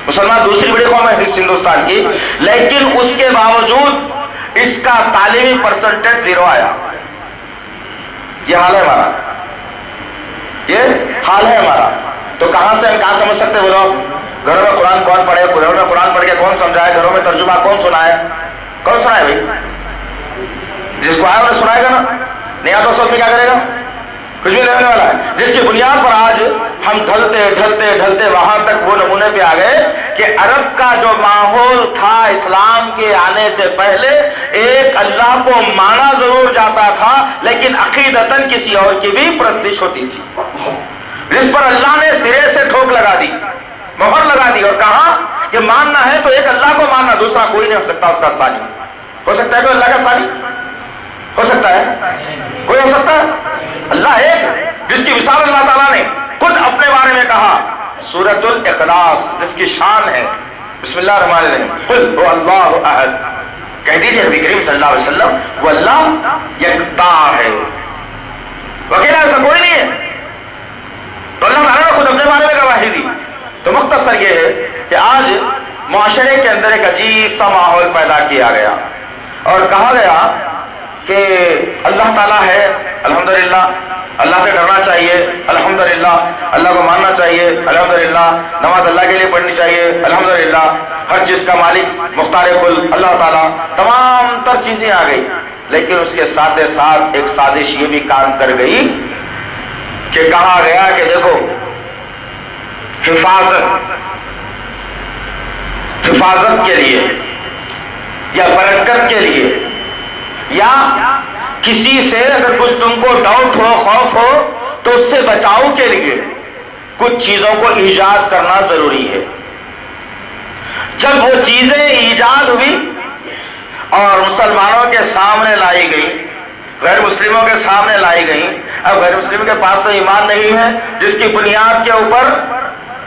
مسلمان دوسری بڑی قوم ہے ہندوستان کی, لیکن اس کے باوجود اس کا تعلیمی پرسنٹیج 0 آیا. یہ حال ہے ہمارا, یہ حال ہے ہمارا. تو کہاں سے ہم کہاں سمجھ سکتے وہ لوگ؟ گھروں میں قرآن کون پڑھے, گھروں میں قرآن پڑھ کے کون سمجھائے, گھروں میں ترجمہ کون سنائے, کون سنائے بھائی؟ جس کو آیا انہیں سنائے گا نا, نہیں آتا سوچ میں کیا کرے گا, کچھ بھی لینے والا ہے. جس کی بنیاد پر آج ہم ڈھلتے وہاں تک وہ نمونے پہ آ گئے کہ عرب کا جو ماحول تھا اسلام کے آنے سے پہلے, ایک اللہ کو مانا ضرور جاتا تھا لیکن عقیدتاً کسی اور کی بھی پرستش ہوتی تھی, جس پر اللہ نے سرے سے ٹھوک لگا دی, مہر لگا دی, اور کہا کہ ماننا ہے تو ایک اللہ کو ماننا, دوسرا کوئی نہیں ہو سکتا اس کا ثانی. ہو سکتا ہے کوئی اللہ کا ثانی؟ ہو سکتا ہے کوئی؟ ہو سکتا ہے؟ اللہ ایک, جس کی مثال اللہ تعالیٰ نے خود اپنے بارے میں کہا. سورۃ الاخلاص جس کی شان ہے, بسم اللہ الرحمن الرحیم, قل هو اللہ احد, کہہ دیجیے نبی کریم صلی اللہ علیہ وسلم وہ اللہ یکتا ہے, اکیلا ایسا کوئی نہیں ہے. تو اللہ تعالیٰ نے خود اپنے بارے میں گواہی دی. تو مختصر یہ ہے کہ آج معاشرے کے اندر ایک عجیب سا ماحول پیدا کیا گیا اور کہا گیا کہ اللہ تعالیٰ ہے, الحمدللہ, اللہ سے ڈرنا چاہیے, الحمدللہ, اللہ کو ماننا چاہیے, الحمدللہ, نماز اللہ کے لیے پڑھنی چاہیے, الحمدللہ, ہر چیز کا مالک مختار کل اللہ تعالیٰ, تمام تر چیزیں آ گئی. لیکن اس کے ساتھ ساتھ ایک سازش یہ بھی کام کر گئی کہ کہا گیا کہ دیکھو حفاظت کے لیے یا برکت کے لیے یا کسی سے اگر کچھ تم کو ڈاؤٹ ہو, خوف ہو, تو اس سے بچاؤ کے لیے کچھ چیزوں کو ایجاد کرنا ضروری ہے. جب وہ چیزیں ایجاد ہوئی اور مسلمانوں کے سامنے لائی گئی, غیر مسلموں کے سامنے لائی گئی, اب غیر مسلم کے پاس تو ایمان نہیں ہے, جس کی بنیاد کے اوپر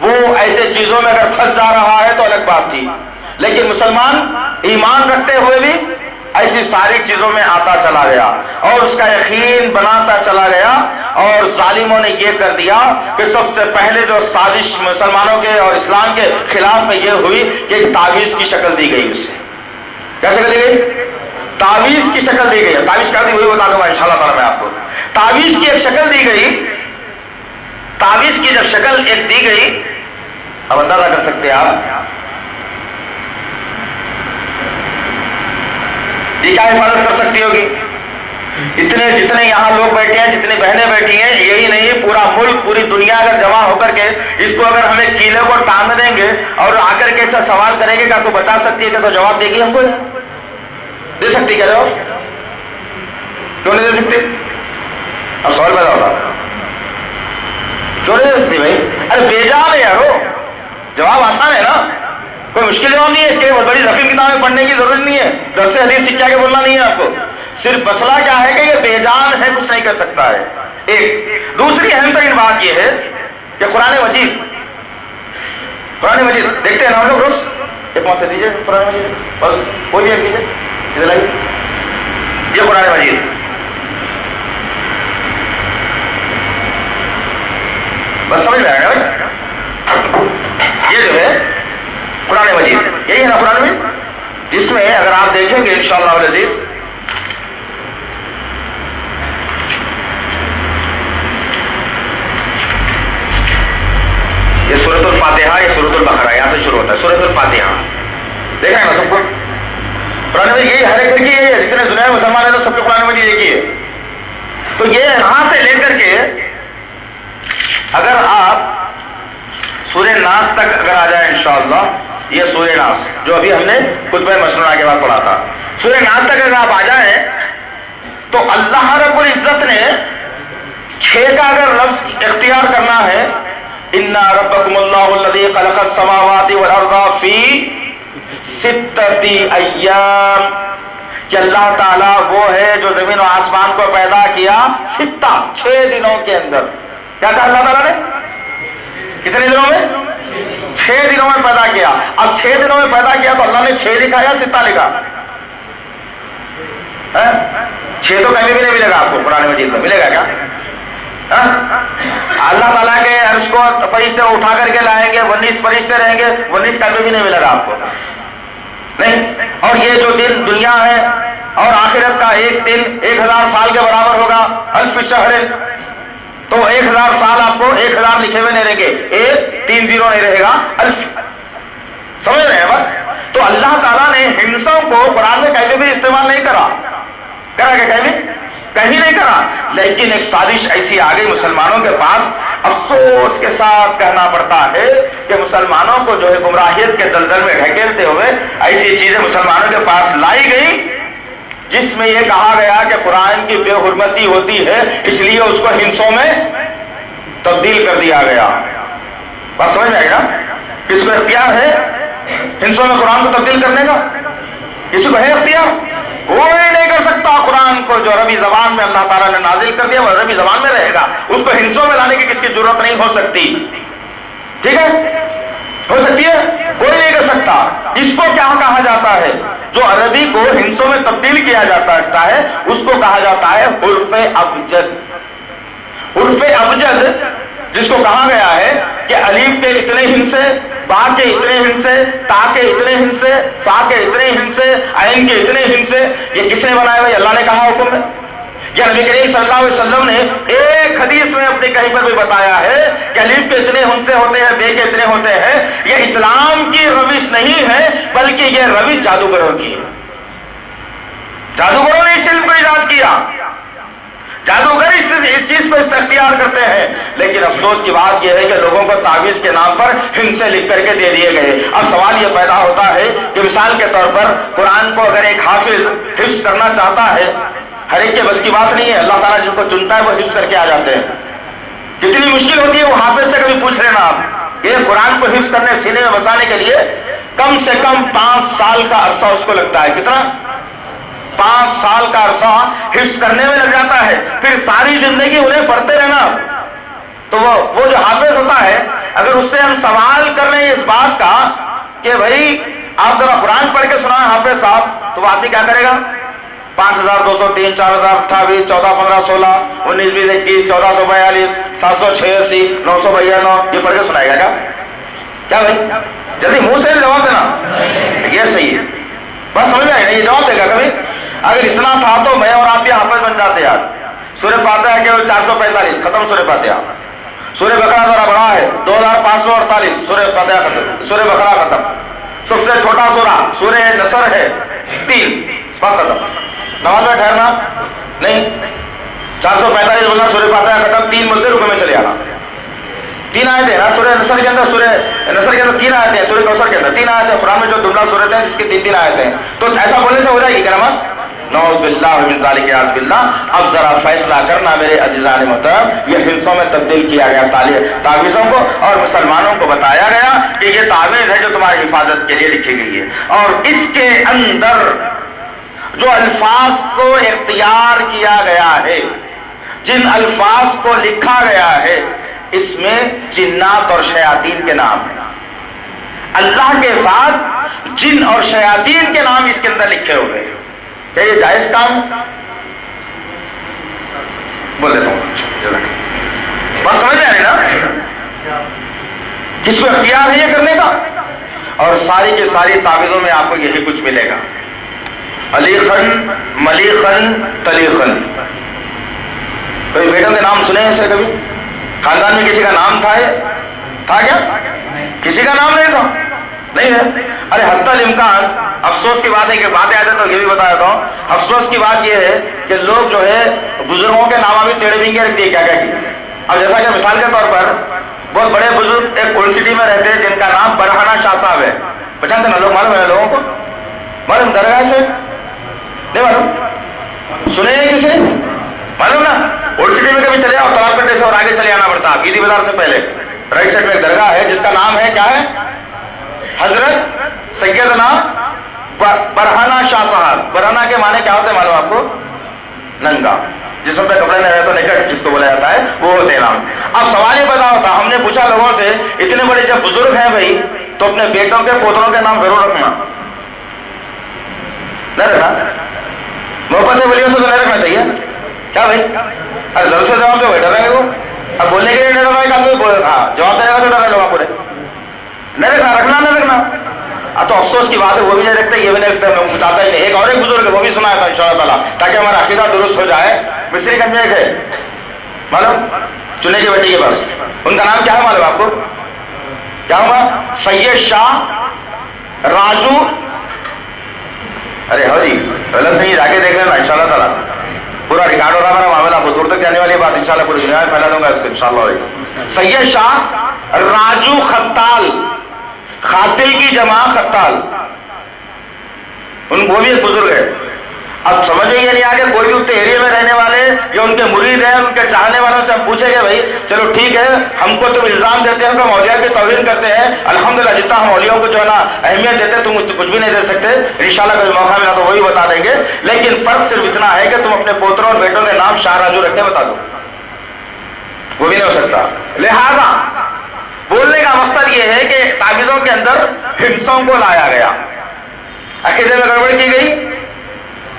وہ ایسے چیزوں میں اگر پھنس جا رہا ہے تو الگ بات تھی, لیکن مسلمان ایمان رکھتے ہوئے بھی ایسی ساری چیزوں میں آتا چلا گیا اور اس کا یقین بناتا چلا گیا. اور ظالموں نے یہ کر دیا کہ سب سے پہلے جو سازش مسلمانوں کے اور اسلام کے خلاف میں یہ ہوئی کہ ایک تعویذ کی شکل دی گئی. اسے کیا شکل دی گئی؟ تعویذ کی شکل دی گئی. تعویذ کیا دی وہی بتا دوں گا انشاءاللہ تعالیٰ میں آپ کو. تعویذ کی ایک شکل دی گئی. تعویذ کی جب شکل ایک دی گئی, اب اندازہ کر سکتے ہیں آپ یہ کیا حفاظت کر سکتی ہوگی. جتنے یہاں لوگ بیٹھے ہیں, جتنی بہنیں بیٹھی ہیں, یہی نہیں پورا ملک, پوری دنیا اگر جمع ہو کر کے اس کو اگر ہمیں کیلے کو ٹانگ دیں گے اور آ کر کے ایسا سوال کریں گے کیا تو بچا سکتی ہے, کیا تو جواب دے گی ہم کو؟ دے سکتی کیا جواب؟ کیوں نہیں دے سکتی؟ اب سوال پیدا ہوتا کیوں نہیں دے سکتی بھائی؟ ارے بے جان ہے یار, جواب آسان ہے نا, کوئی مشکل جواب نہیں ہے. اس کے بہت بڑی ضخیم کتابیں پڑھنے کی ضرورت نہیں ہے, درس حدیث سیکھ کے بولنا نہیں ہے آپ کو. صرف مسئلہ کیا ہے کہ یہ بے جان ہے, کچھ نہیں کر سکتا ہے. ایک دوسری اہم ترین بات یہ ہے کہ قرآن مجید دیکھتے ہیں نا ہم لوگ روز. ایک وہاں سے دیجیے قرآن مجید, اور کوئی بھی ایک دیجیے, ادھر لائیے. یہ قرآن مجید, بس سمجھ میں آئے گا بھائی. یہ جو ہے قرآن مجید، یہی ہے نا قرآن مجید، جس میں اگر آپ دیکھیں گے انشاءاللہ العزیز یہ سورۃ الفاتحہ، یہ سورۃ البقرہ، یہاں سے شروع ہوتا ہے سورۃ الفاتحہ، دیکھ رہے ہیں نا سب کو قرآن مجید یہی ہر ایک گھر کی یہی ہے، جتنے دنیا میں مسلمان ہیں تو سب کے قرآن مجید ایک ہی ہے. تو یہ یہاں سے لے کر کے اگر آپ سورہ ناس تک اگر آ جائیں انشاءاللہ، یہ سورہ ناس جو ابھی ہم نے خطبہ مسنونہ کے بعد پڑھا تھا، سورہ ناس تک اگر آپ آ جائیں تو اللہ رب العزت نے 6 کا اگر لفظ اختیار کرنا ہے، اِنَّ رَبَّكُمُ اللَّهُ الَّذِي خَلَقَ السَّمَاوَاتِ وَالْأَرْضَ فِي 6 أَيَّامٍ، کہ اللہ تعالیٰ وہ ہے جو زمین و آسمان کو پیدا کیا 6 دنوں کے اندر. کیا کہا اللہ تعالیٰ نے؟ کتنے دنوں میں؟ 6 دنوں میں پیدا کیا. اب 6 دنوں میں پیدا کیا تو اللہ نے 6 لکھا یا 6 لکھا؟ 6 تو کہیں بھی نہیں ملے گا آپ کو قرآن مجید میں، ملے گا کیا؟ اللہ تعالیٰ کے عرش کو فرشتے اٹھا کر کے لائیں گے، 19 فرشتے رہیں گے، 19 کہیں بھی نہیں ملے گا آپ کو، نہیں. اور یہ جو دن دنیا ہے اور آخرت کا ایک دن 1000 سال کے برابر ہوگا، 1000 شہر، تو 1000 سال آپ کو 1000 لکھے ہوئے نہیں رہیں گے، 1 3 0 نہیں رہے گا، 1000. سمجھ رہے ہیں بات؟ تو اللہ تعالیٰ نے ہندسوں کو قرآن میں کہیں بھی استعمال نہیں کرا کہ کہیں نہیں کرا، لیکن ایک سازش ایسی آ گئی مسلمانوں کے پاس. افسوس کے ساتھ کہنا پڑتا ہے کہ مسلمانوں کو جو ہے گمراہیت کے دلدل میں ڈھکیلتے ہوئے ایسی چیزیں مسلمانوں کے پاس لائی گئی جس میں یہ کہا گیا کہ قرآن کی بے حرمتی ہوتی ہے، اس لیے اس کو ہندسوں میں تبدیل کر دیا گیا. بات سمجھ میں آئے گا؟ کس کو اختیار ہے ہندسوں میں قرآن کو تبدیل کرنے کا؟ کسی کو ہے اختیار؟ کوئی نہیں کر سکتا. قرآن کو جو عربی زبان میں اللہ تعالیٰ نے نازل کر دیا وہ عربی زبان میں رہے گا، اس کو ہندسوں میں لانے کی کس کی ضرورت نہیں ہو سکتی. ٹھیک ہے؟ ہو سکتی ہے؟ کوئی نہیں کر سکتا. اس کو کیا کہا جاتا ہے؟ جو عربی کو ہندسوں میں تبدیل کیا جاتا ہے اس کو کہا جاتا ہے حرف ابجد. حرف ابجد جس کو کہا گیا ہے کہ الف کے اتنے ہندسے، با کے اتنے ہندسے، تا کے اتنے ہندسے، سا کے اتنے ہندسے، عین کے اتنے ہندسے، یہ کس نے بنایا ہوئے؟ اللہ نے کہا حکم ہے. یا نبی کریم صلی اللہ علیہ وسلم نے ایک حدیث میں اپنے کہیں پر بھی بتایا ہے کہ الف کے اتنے ہندسے ہوتے ہیں، بے کے اتنے ہوتے ہیں. یہ اسلام کی روش نہیں ہے بلکہ یہ روش جادوگروں کی ہے. جادوگروں نے اس علم کو ایجاد کیا، جادوگر اس چیز کو اختیار کرتے ہیں. لیکن افسوس کی بات یہ ہے کہ لوگوں کو تعویذ کے نام پر ہندسے لکھ کر کے دے دیے گئے. اب سوال یہ پیدا ہوتا ہے کہ مثال کے طور پر قرآن کو اگر ایک حافظ حفظ کرنا چاہتا ہے، ہر ایک کے بس کی بات نہیں ہے، اللہ تعالیٰ جن کو چنتا ہے وہ حفظ کر کے آ جاتے ہیں. کتنی مشکل ہوتی ہے وہ حافظ سے کبھی پوچھ لینا آپ. یہ قرآن کو حفظ کرنے، سینے میں بسانے کے لیے کم سے کم 5 سال کا عرصہ اس کو لگتا ہے. کتنا؟ 5 سال کا عرصہ حفظ کرنے میں لگ جاتا ہے. پھر ساری زندگی انہیں پڑھتے رہنا. تو وہ جو حافظ ہوتا ہے اگر اس سے ہم سوال کر رہے ہیں اس بات کا کہ بھائی آپ ذرا قرآن پڑھ کے سنائیں حافظ صاحب، تو وہ آدمی کیا کرے گا؟ 5203 4028 14 15 16 19 20 21 1442 786 992 یہ پڑھ کے سنائے گا کیا بھائی؟ جلدی منہ سے جواب دینا. یہ صحیح ہے، بس سمجھ میں آئی نا؟ یہ جواب دے گا کبھی؟ اگر اتنا تھا تو میں اور آپ بھی حافظ بن جاتے یار. سورہ فاتحہ کے 445 ختم سورہ فاتحہ. سورہ بقرہ ذرا بڑا ہے 2548 سورہ فاتحہ ختم، سورہ بقرہ ختم. سب سے چھوٹا سورہ سورہ نصر ہے 3 بس ختم. نماز میں ٹھہرنا نہیں، 445 بولنا سورہ فاتحہ ختم، 3 بولتے رکوع میں چلے آنا. 3 آیتیں ہیں نا سورہ نصر کے اندر، سورہ نصر کے اندر 3 آیتیں ہیں، سورہ کوثر کے اندر 3 آیتیں ہیں. قرآن میں جو جملہ صورت ہے جس کی 3 آیتیں ہیں، تو ایسا بولنے سے ہو جائے گی کیا نماز؟ نعوذ باللہ من ذالک اعوذ باللہ. اب ذرا فیصلہ کرنا میرے عزیزان محترم، یہ ہندسوں میں تبدیل کیا گیا تعویذوں کو، اور مسلمانوں کو بتایا گیا کہ یہ تعویذ ہے جو تمہاری حفاظت کے لیے لکھی گئی ہے. اور اس کے اندر جو الفاظ کو اختیار کیا گیا ہے، جن الفاظ کو لکھا گیا ہے، اس میں جنات اور شیاطین کے نام ہیں. اللہ کے ساتھ جن اور شیاطین کے نام اس کے اندر لکھے ہوئے ہیں. کیا یہ جائز کام؟ بول دیتا ہوں بس سمجھ میں آئے نا. کس کو اختیار ہے یہ کرنے کا؟ اور ساری کی ساری تعویذوں میں آپ کو یہی کچھ ملے گا، علیقن ملیقن تلیقن۔ کوئی بیٹوں کے نام سنے ایسے کبھی؟ خاندان میں کسی کا نام تھا کیا؟ کسی کا نام نہیں تھا، نہیں ہے۔ ارے حتی الامکان افسوس کی بات ہے کہ باتیں آتے تو یہ بھی بتا دیتا ہوں، افسوس کی بات یہ ہے کہ لوگ جو ہے بزرگوں کے نام ابھی ٹیڑے بینگے رکھ دیے کیا کی۔ اب جیسا کہ مثال کے طور پر بہت بڑے بزرگ ایک اولڈ سٹی میں رہتے ہیں جن کا نام برہانہ شاہ صاحب ہے، پہچانتے نا لوگ؟ معلوم ہے لوگوں کو؟ معلوم درگاہ سے نہیں معلوم؟ سنے ہیں کسی؟ معلوم نا؟ اولڈ سٹی میں کبھی چلے آؤ، تلاب کٹے سے اور آگے چلے آنا پڑتا، گیدی بازار سے پہلے رائٹ سائڈ میں ایک درگاہ ہے جس کا نام ہے کیا ہے؟ حضرت سیدنا برہانہ شاہ صاحب۔ برہانہ کے معنی کیا ہوتے ہیں معلوم آپ کو؟ ننگا، جسم پہ کپڑے نہیں رہے تو نکٹ جس کو بولا جاتا ہے وہ ہوتے ہیں نام۔ اب سوال یہ پیدا ہوتا، ہم نے پوچھا لوگوں سے اتنے بڑے جب بزرگ ہیں بھائی تو اپنے بیٹوں کے پوتروں کے نام ضرور رکھنا، نہیں رکھنا؟ محبت ولیوں سے تو نہیں رکھنا چاہیے کیا بھائی؟ ارے ضرور سے جواب دو بھائی، ڈر رہے وہ اب بولنے کے لیے ڈر رہا ہے، جواب دینے کا تو ڈر رہے لوگ پورے نہیں رکھنا، رکھنا نہیں رکھنا۔ تو افسوس کی بات ہے وہ بھی نہیں رکھتے، یہ بھی نہیں رکھتے، میں چاہتا ہی نہیں۔ ایک اور ایک بزرگ ہے وہ بھی سنایا تھا انشاءاللہ تعالیٰ تاکہ ہمارا عقیدہ درست ہو جائے۔ مصری گنج میں ایک ہے معلوم، چنے کی بٹی کے پاس، ان کا نام کیا ہے معلوم آپ کو؟ کیا ہوگا؟ سید شاہ راجو۔ ارے ہو جی غلط نہیں، جا کے دیکھ لینا انشاءاللہ تعالیٰ، پورا ریکارڈ ہو رہا ہے معاملہ، کو دور تک جانے والی بات انشاءاللہ پوری دنیا میں پھیلا دوں گا اس کو انشاءاللہ۔ سید شاہ راجو خطال، خاتل کی جمع خطال، ان کو بھی ایک بزرگ ہے۔ اب سمجھ میں یہ نہیں آگے کوئی بھی اتنے ایریے میں رہنے والے یا ان کے مرید ہیں ان کے چاہنے والوں سے ہم پوچھیں گے بھائی چلو ٹھیک ہے ہم کو تم الزام دیتے ہو کہ ہم اولیاء کی توہین کرتے ہیں، الحمدللہ جتنا ہم اولیاء کو جو ہے نا اہمیت دیتے تم کچھ بھی نہیں دے سکتے، انشاءاللہ کبھی موقع ملا تو وہی بتا دیں گے، لیکن فرق صرف اتنا ہے کہ تم اپنے پوتروں اور بیٹوں کے نام شاہ راجو رکھنے بتا دو، وہ بھی نہیں ہو سکتا۔ لہذا بولنے کا مقصد یہ ہے کہ تعویذوں کے اندر ہنسوں کو لایا گیا، عقیدے میں گڑبڑ کی گئی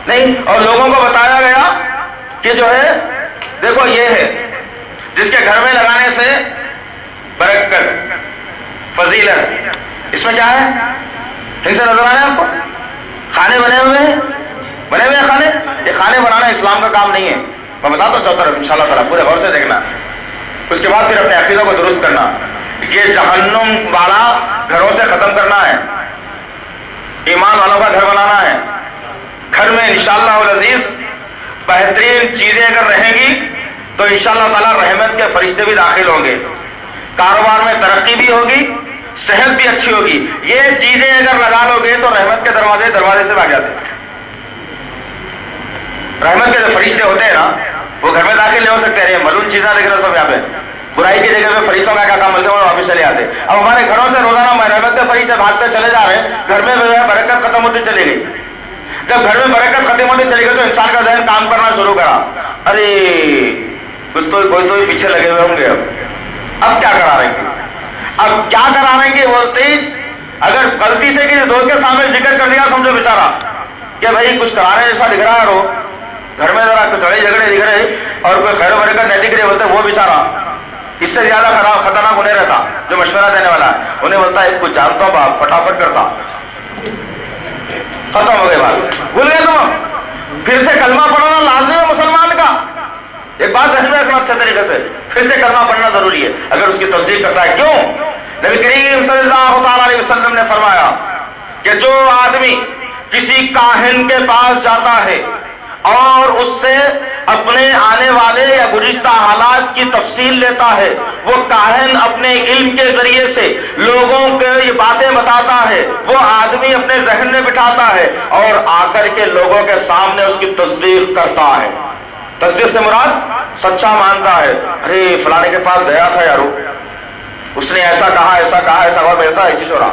نہیں، اور لوگوں کو بتایا گیا کہ جو ہے دیکھو یہ ہے جس کے گھر میں لگانے سے برکت فضیلت، اس میں کیا ہے؟ ہنسے نظر آ رہے ہیں آپ کو؟ کھانے بنے ہوئے کھانے، یہ کھانے بنانا اسلام کا کام نہیں ہے، میں بتاتا ہوں چوتھا انشاءاللہ تعالیٰ، پورے غور سے دیکھنا، اس کے بعد پھر اپنے عقیدوں کو درست کرنا۔ یہ جہنم والا گھروں سے ختم کرنا ہے، ایمان والوں کا گھر بنانا ہے۔ گھر میں انشاءاللہ العزیز بہترین چیزیں اگر رہیں گی تو انشاءاللہ تعالیٰ رحمت کے فرشتے بھی داخل ہوں گے، کاروبار میں ترقی بھی ہوگی، صحت بھی اچھی ہوگی۔ یہ چیزیں اگر لگا لو گے تو رحمت کے دروازے سے بھاگ جاتے ہیں۔ رحمت کے جو فرشتے ہوتے ہیں نا وہ گھر میں داخل نہیں ہو سکتے، ہیں ملون چیزیں دیکھ رہے سب یہاں پہ، برائی کی جگہ پہ فرشتوں کا کیا کام ملتے ہیں وہ واپس چلے آتے۔ اب ہمارے گھروں سے روزانہ رحمت کے فرشتے بھاگتے چلے جا رہے ہیں، گھر میں برکت ختم ہوتی چلی گئی۔ جب گھر میں برکت ختم ہوتی چلی گئی تو انسان کا ذہن کام کرنا شروع کرا، ارے کچھ تو کوئی تو پیچھے لگے ہوئے ہوں گے، اب کیا کرا رہیں گے؟ اب کیا کرا رہیں گے؟ بولتے اگر غلطی سے کسی دوست کے سامنے ذکر کر دیا سمجھو بیچارہ کہ بھائی کچھ کرانے جیسا دکھ رہا ہے، رو گھر میں ذرا کچھ لڑائی جھگڑے دکھ رہے اور کوئی خیر و برکت نہیں دکھ رہی، بولتے وہ بیچارہ اس سے زیادہ خطرناک انہیں رہتا جو مشورہ دینے والا ہے، انہیں بولتا ہے کچھ جانتا ہوں باپ، فٹافٹ کرتا، ختم ہو گئے بات، بھول گئے تم۔ پھر سے کلمہ پڑھنا لازم ہے مسلمان کا، ایک بات ذہن میں رکھنا اچھے طریقے سے، پھر سے کلمہ پڑھنا ضروری ہے اگر اس کی تصدیق کرتا ہے۔ کیوں؟ نبی کریم صلی اللہ تعالی علیہ وسلم نے فرمایا کہ جو آدمی کسی کاہن کے پاس جاتا ہے اور اس سے اپنے آنے والے یا گزشتہ حالات کی تفصیل لیتا ہے، وہ کاہن اپنے علم کے ذریعے سے لوگوں کو یہ باتیں بتاتا ہے، وہ آدمی اپنے ذہن میں بٹھاتا ہے اور آ کر کے لوگوں کے سامنے اس کی تصدیق کرتا ہے۔ تصدیق سے مراد سچا مانتا ہے، ارے فلانے کے پاس گیا تھا یارو، اس نے ایسا کہا ایسا کہا ایسا اور ایسا ایسی چورا،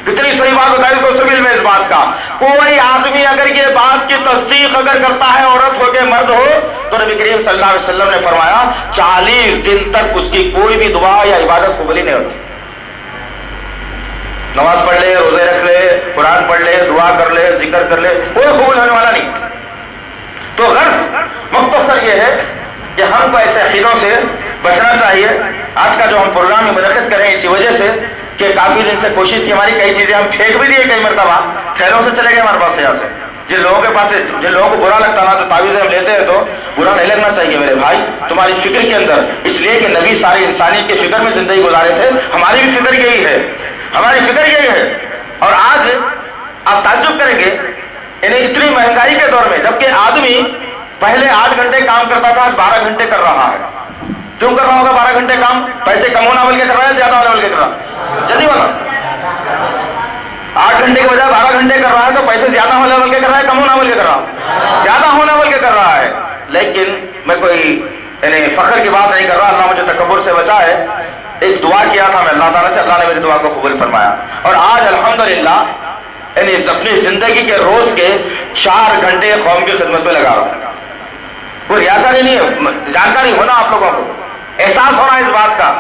کتنی صحیح بات بتائی اس کو سبیل میں اس بات کا۔ کوئی آدمی اگر یہ بات کی تصدیق اگر کرتا ہے عورت ہو کے مرد ہو تو نبی کریم صلی اللہ علیہ وسلم نے فرمایا 40 دن تک اس کی کوئی بھی دعا یا عبادت قبول نہیں ہوتی۔ نماز پڑھ لے، روزے رکھ لے، قرآن پڑھ لے، دعا کر لے، ذکر کر لے، کوئی قبول ہونے والا نہیں۔ تو غرض مختصر یہ ہے کہ ہم کو ایسے عقیدوں سے بچنا چاہیے۔ آج کا جو ہم پروگرام میں منعقد کریں اسی وجہ سے کہ کافی دن سے کوشش تھی ہماری، کئی چیزیں ہم پھینک بھی دیے کئی مرتبہ، تھیلوں سے چلے گئے ہمارے پاس یہاں سے. جن لوگوں کے پاس، جن لوگوں کو برا لگتا نا تو تعویذیں ہم لیتے ہیں تو برا نہیں لگنا چاہیے میرے بھائی تمہاری فکر کے اندر، اس لیے کہ نبی ساری انسانیت کی فکر میں زندگی گزارے تھے. ہماری بھی فکر یہی ہے، ہماری فکر یہی ہے. اور آج آپ تعجب کریں گے انہیں اتنی مہنگائی کے دور میں، جبکہ آدمی پہلے 8 گھنٹے کام کرتا تھا، آج 12 گھنٹے کر رہا ہے. کیوں کر رہا ہوگا 12 گھنٹے کام؟ پیسے کم ہونا بول کے کر رہا ہے، زیادہ ہونا بول کے کر رہا ہے؟ جلدی والا 8 گھنٹے کے بجائے 12 گھنٹے کر رہا ہے تو پیسے زیادہ ہونا بول کے کر رہا ہے، کم ہونا بول کے کر رہا ہے؟ زیادہ ہونا بول کے کر رہا ہے. لیکن میں کوئی فخر کی بات نہیں کر رہا، اللہ مجھے تکبر سے بچائے. ایک دعا کیا تھا میں اللہ تعالیٰ سے، اللہ نے میری دعا کو قبول فرمایا. اور آج الحمدللہ اپنی زندگی کے روز کے 4 گھنٹے قوم کی خدمت میں لگا رہا ہوں. کوئی ریاکاری نہیں ہے، جانکاری ہونا آپ لوگوں کو، احساس ہونا اس بات کا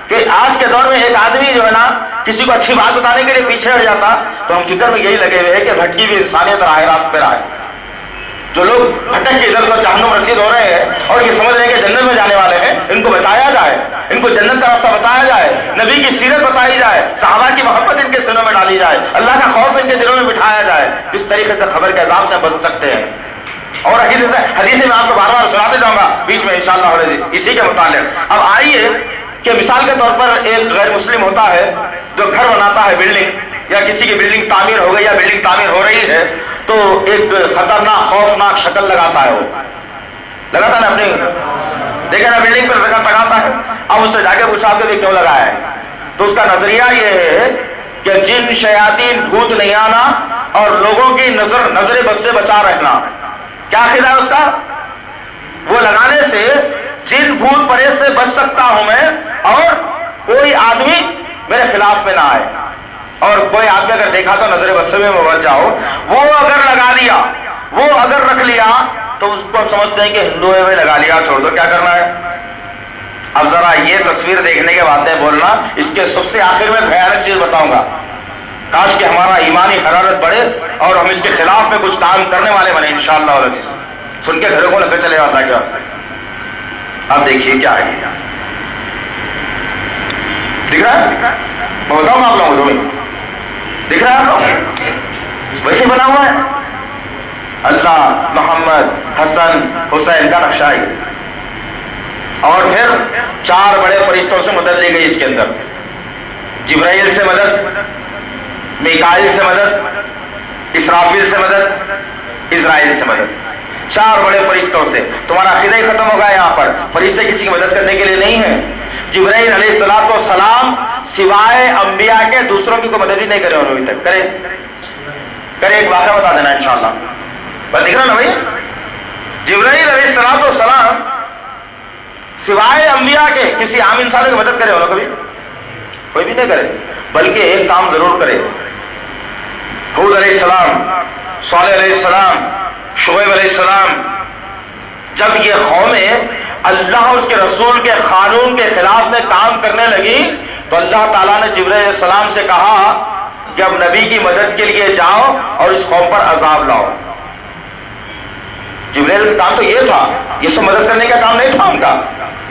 کہ آج کے دور میں ایک آدمی جو ہے نا کسی کو اچھی بات بتانے کے لیے پیچھے ہٹ جاتا، تو ہم فکر میں یہی لگے ہوئے ہیں کہ بھٹکی بھی انسانیت راہ راست پہ آئے. جو لوگ بھٹک کے ادھر ادھر جہنم رسید ہو رہے ہیں اور یہ سمجھ رہے ہیں کہ جنت میں جانے والے ہیں، ان کو بچایا جائے، ان کو جنت کا راستہ بتایا جائے، نبی کی سیرت بتائی جائے، صحابہ کی محبت ان کے سینوں میں ڈالی جائے، اللہ کا خوف ان کے دلوں میں بٹھایا جائے. کس طریقے سے خبر کے عذاب سے بچ سکتے ہیں. اور حدیث میں آپ کو بار بار سناتے جاؤں گا بیچ میں انشاءاللہ اسی کے متعلق. اب آئیے کہ مثال کے طور پر ایک غیر مسلم ہوتا ہے جو گھر بناتا ہے، بلڈنگ، یا کسی کی بلڈنگ تعمیر ہو گئی یا بلڈنگ تعمیر ہو رہی ہے، تو ایک خطرناک خوفناک شکل لگاتا ہے. وہ لگاتا ہے نا، اپنی دیکھیں نا بلڈنگ پر لگاتا ہے. اب اس سے جا کے پوچھا آپ کے کیوں لگایا ہے، تو اس کا نظریہ یہ ہے کہ جن شیاطین بھوت نہیں آنا اور لوگوں کی نظر بد سے بچا رہنا. کیا عقیدہ ہے اس کا؟ وہ لگانے سے جن بھوت پریت سے بچ سکتا ہوں میں، اور کوئی آدمی میرے خلاف میں نہ آئے. اور کوئی آدمی اگر دیکھا تو نظر بد سے میں بچ جاؤ. وہ اگر لگا لیا، وہ اگر رکھ لیا تو اس کو ہم سمجھتے ہیں کہ ہندو ہے، لگا لیا چھوڑ دو، کیا کرنا ہے. اب ذرا یہ تصویر دیکھنے کے بعد بولنا. اس کے سب سے آخر میں بھیانک چیز بتاؤں گا، کاش کہ ہمارا ایمانی حرارت بڑھے اور ہم اس کے خلاف میں کچھ کام کرنے والے بنے انشاءاللہ. اور چیز سن کے گھروں کو لگے چلے اللہ کے واسطے. اب دیکھیے کیا ہے، دکھ رہا ہے؟ میں بتاؤں گا آپ لوگوں کو، دکھ رہا ہے آپ لوگ؟ ویسے بنا ہوا ہے اللہ، محمد، حسن، حسین کا نقشہ ہے. اور پھر 4 بڑے فرشتوں سے مدد لی گئی اس کے اندر. جبرائیل سے مدد، میکائیل سے مدد، اسرافیل سے مدد، اسرائیل سے مدد. 4 بڑے فرشتوں سے. تمہارا عقیدہ ہی ختم ہوگا. یہاں پر فرشتے کسی کی مدد کرنے کے لیے نہیں ہیں. جبرائیل علیہ السلام سوائے انبیاء کے دوسروں کی کوئی مدد ہی نہیں کرے انہوں ابھی تک. کرے ایک واقعہ بتا دینا انشاءاللہ. بات دیکھ رہا نا بھائی، جبرائیل علیہ السلام سوائے انبیاء کے کسی عام انسان کی مدد کرے انہوں کبھی؟ کوئی بھی نہیں کرے. بلکہ ایک کام ضرور کرے. ہود علیہ السلام، صالح علیہ السلام، شعیب علیہ السلام، جب یہ قومیں اللہ اور اس کے رسول کے قانون کے خلاف میں کام کرنے لگی تو اللہ تعالیٰ نے جبرائیل علیہ السلام سے کہا کہ اب نبی کی مدد کے لیے جاؤ اور اس قوم پر عذاب لاؤ. جبرائیل کا کام تو یہ تھا، یہ سب مدد کرنے کا کام نہیں تھا ان کا.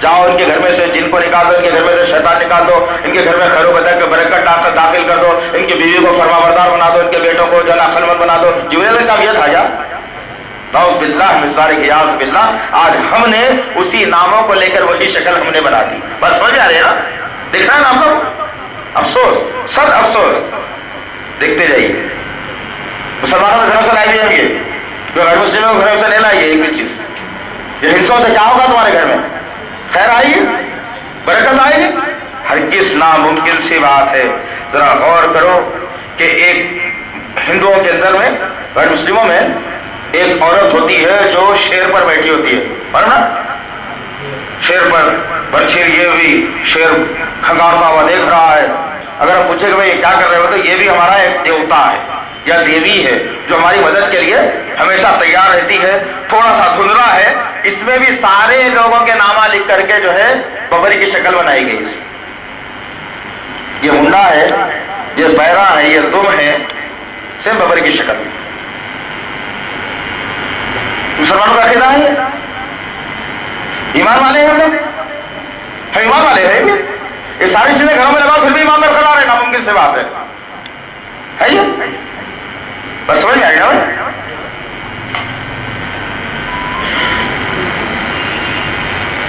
جاؤ ان کے گھر میں سے جن کو نکال دو، ان کے گھر میں سے شیطان نکال دو، ان کے گھر میں خیر و برکت داخل کر دو، ان کی بیوی کو فرما بردار بنا دو، ان کے بیٹوں کو جو ہے عقل مند بنا دو. جبرائیل کا کام یہ تھا کیا؟ نعوذ باللہ من ذالک، یاذ باللہ. آج ہم نے اسی ناموں کو لے کر وہی شکل ہم نے بنا دی. بس سمجھ آ رہی ہے نا؟ دیکھ رہے ہیں نا آپ لوگ؟ افسوس، سخت افسوس. دیکھتے جائیے. مسلمانوں کے گھروں سے لائی دی ہم یہ، غیر مسلموں کے گھروں سے نہیں لائیے ایک بھی چیز. یہ ہندسوں سے کیا ہوگا تمہارے گھر میں؟ خیر آئے گی، برکت آئے گی؟ ہرگز ناممکن سی بات ہے. ذرا غور کرو کہ ایک ہندوؤں کے اندر میں، غیر مسلموں میں ایک عورت ہوتی ہے جو شیر پر بیٹھی ہوتی ہے، معلوم نا؟ شیر پر برچھی لیے ہوئی، شیر کھنگارتا ہوا دیکھ رہا ہے. اگر ہم پوچھے کہ بھائی کیا کر رہے ہو تو یہ بھی ہمارا ایک دیوتا ہے یا دیوی ہے جو ہماری مدد کے لیے ہمیشہ تیار رہتی ہے. تھوڑا سا دھندلا ہے، اس میں بھی سارے لوگوں کے نامہ لکھ کر کے جو ہے ببری کی شکل بنائی گئی. اس میں یہ منڈا ہے، یہ بیرا ہے، یہ دم ہے، سیم ببری کی شکل. مسلمانوں کا عقیدہ ہے، ایمان والے ہیں ہم لوگ. ایمان والے ہیں یہ ساری چیزیں گھروں میں لگاؤ پھر بھی ایمان برقرار ہے، ناممکن سے بات ہے یہ؟ بس سمجھ میں آ گیا بھائی؟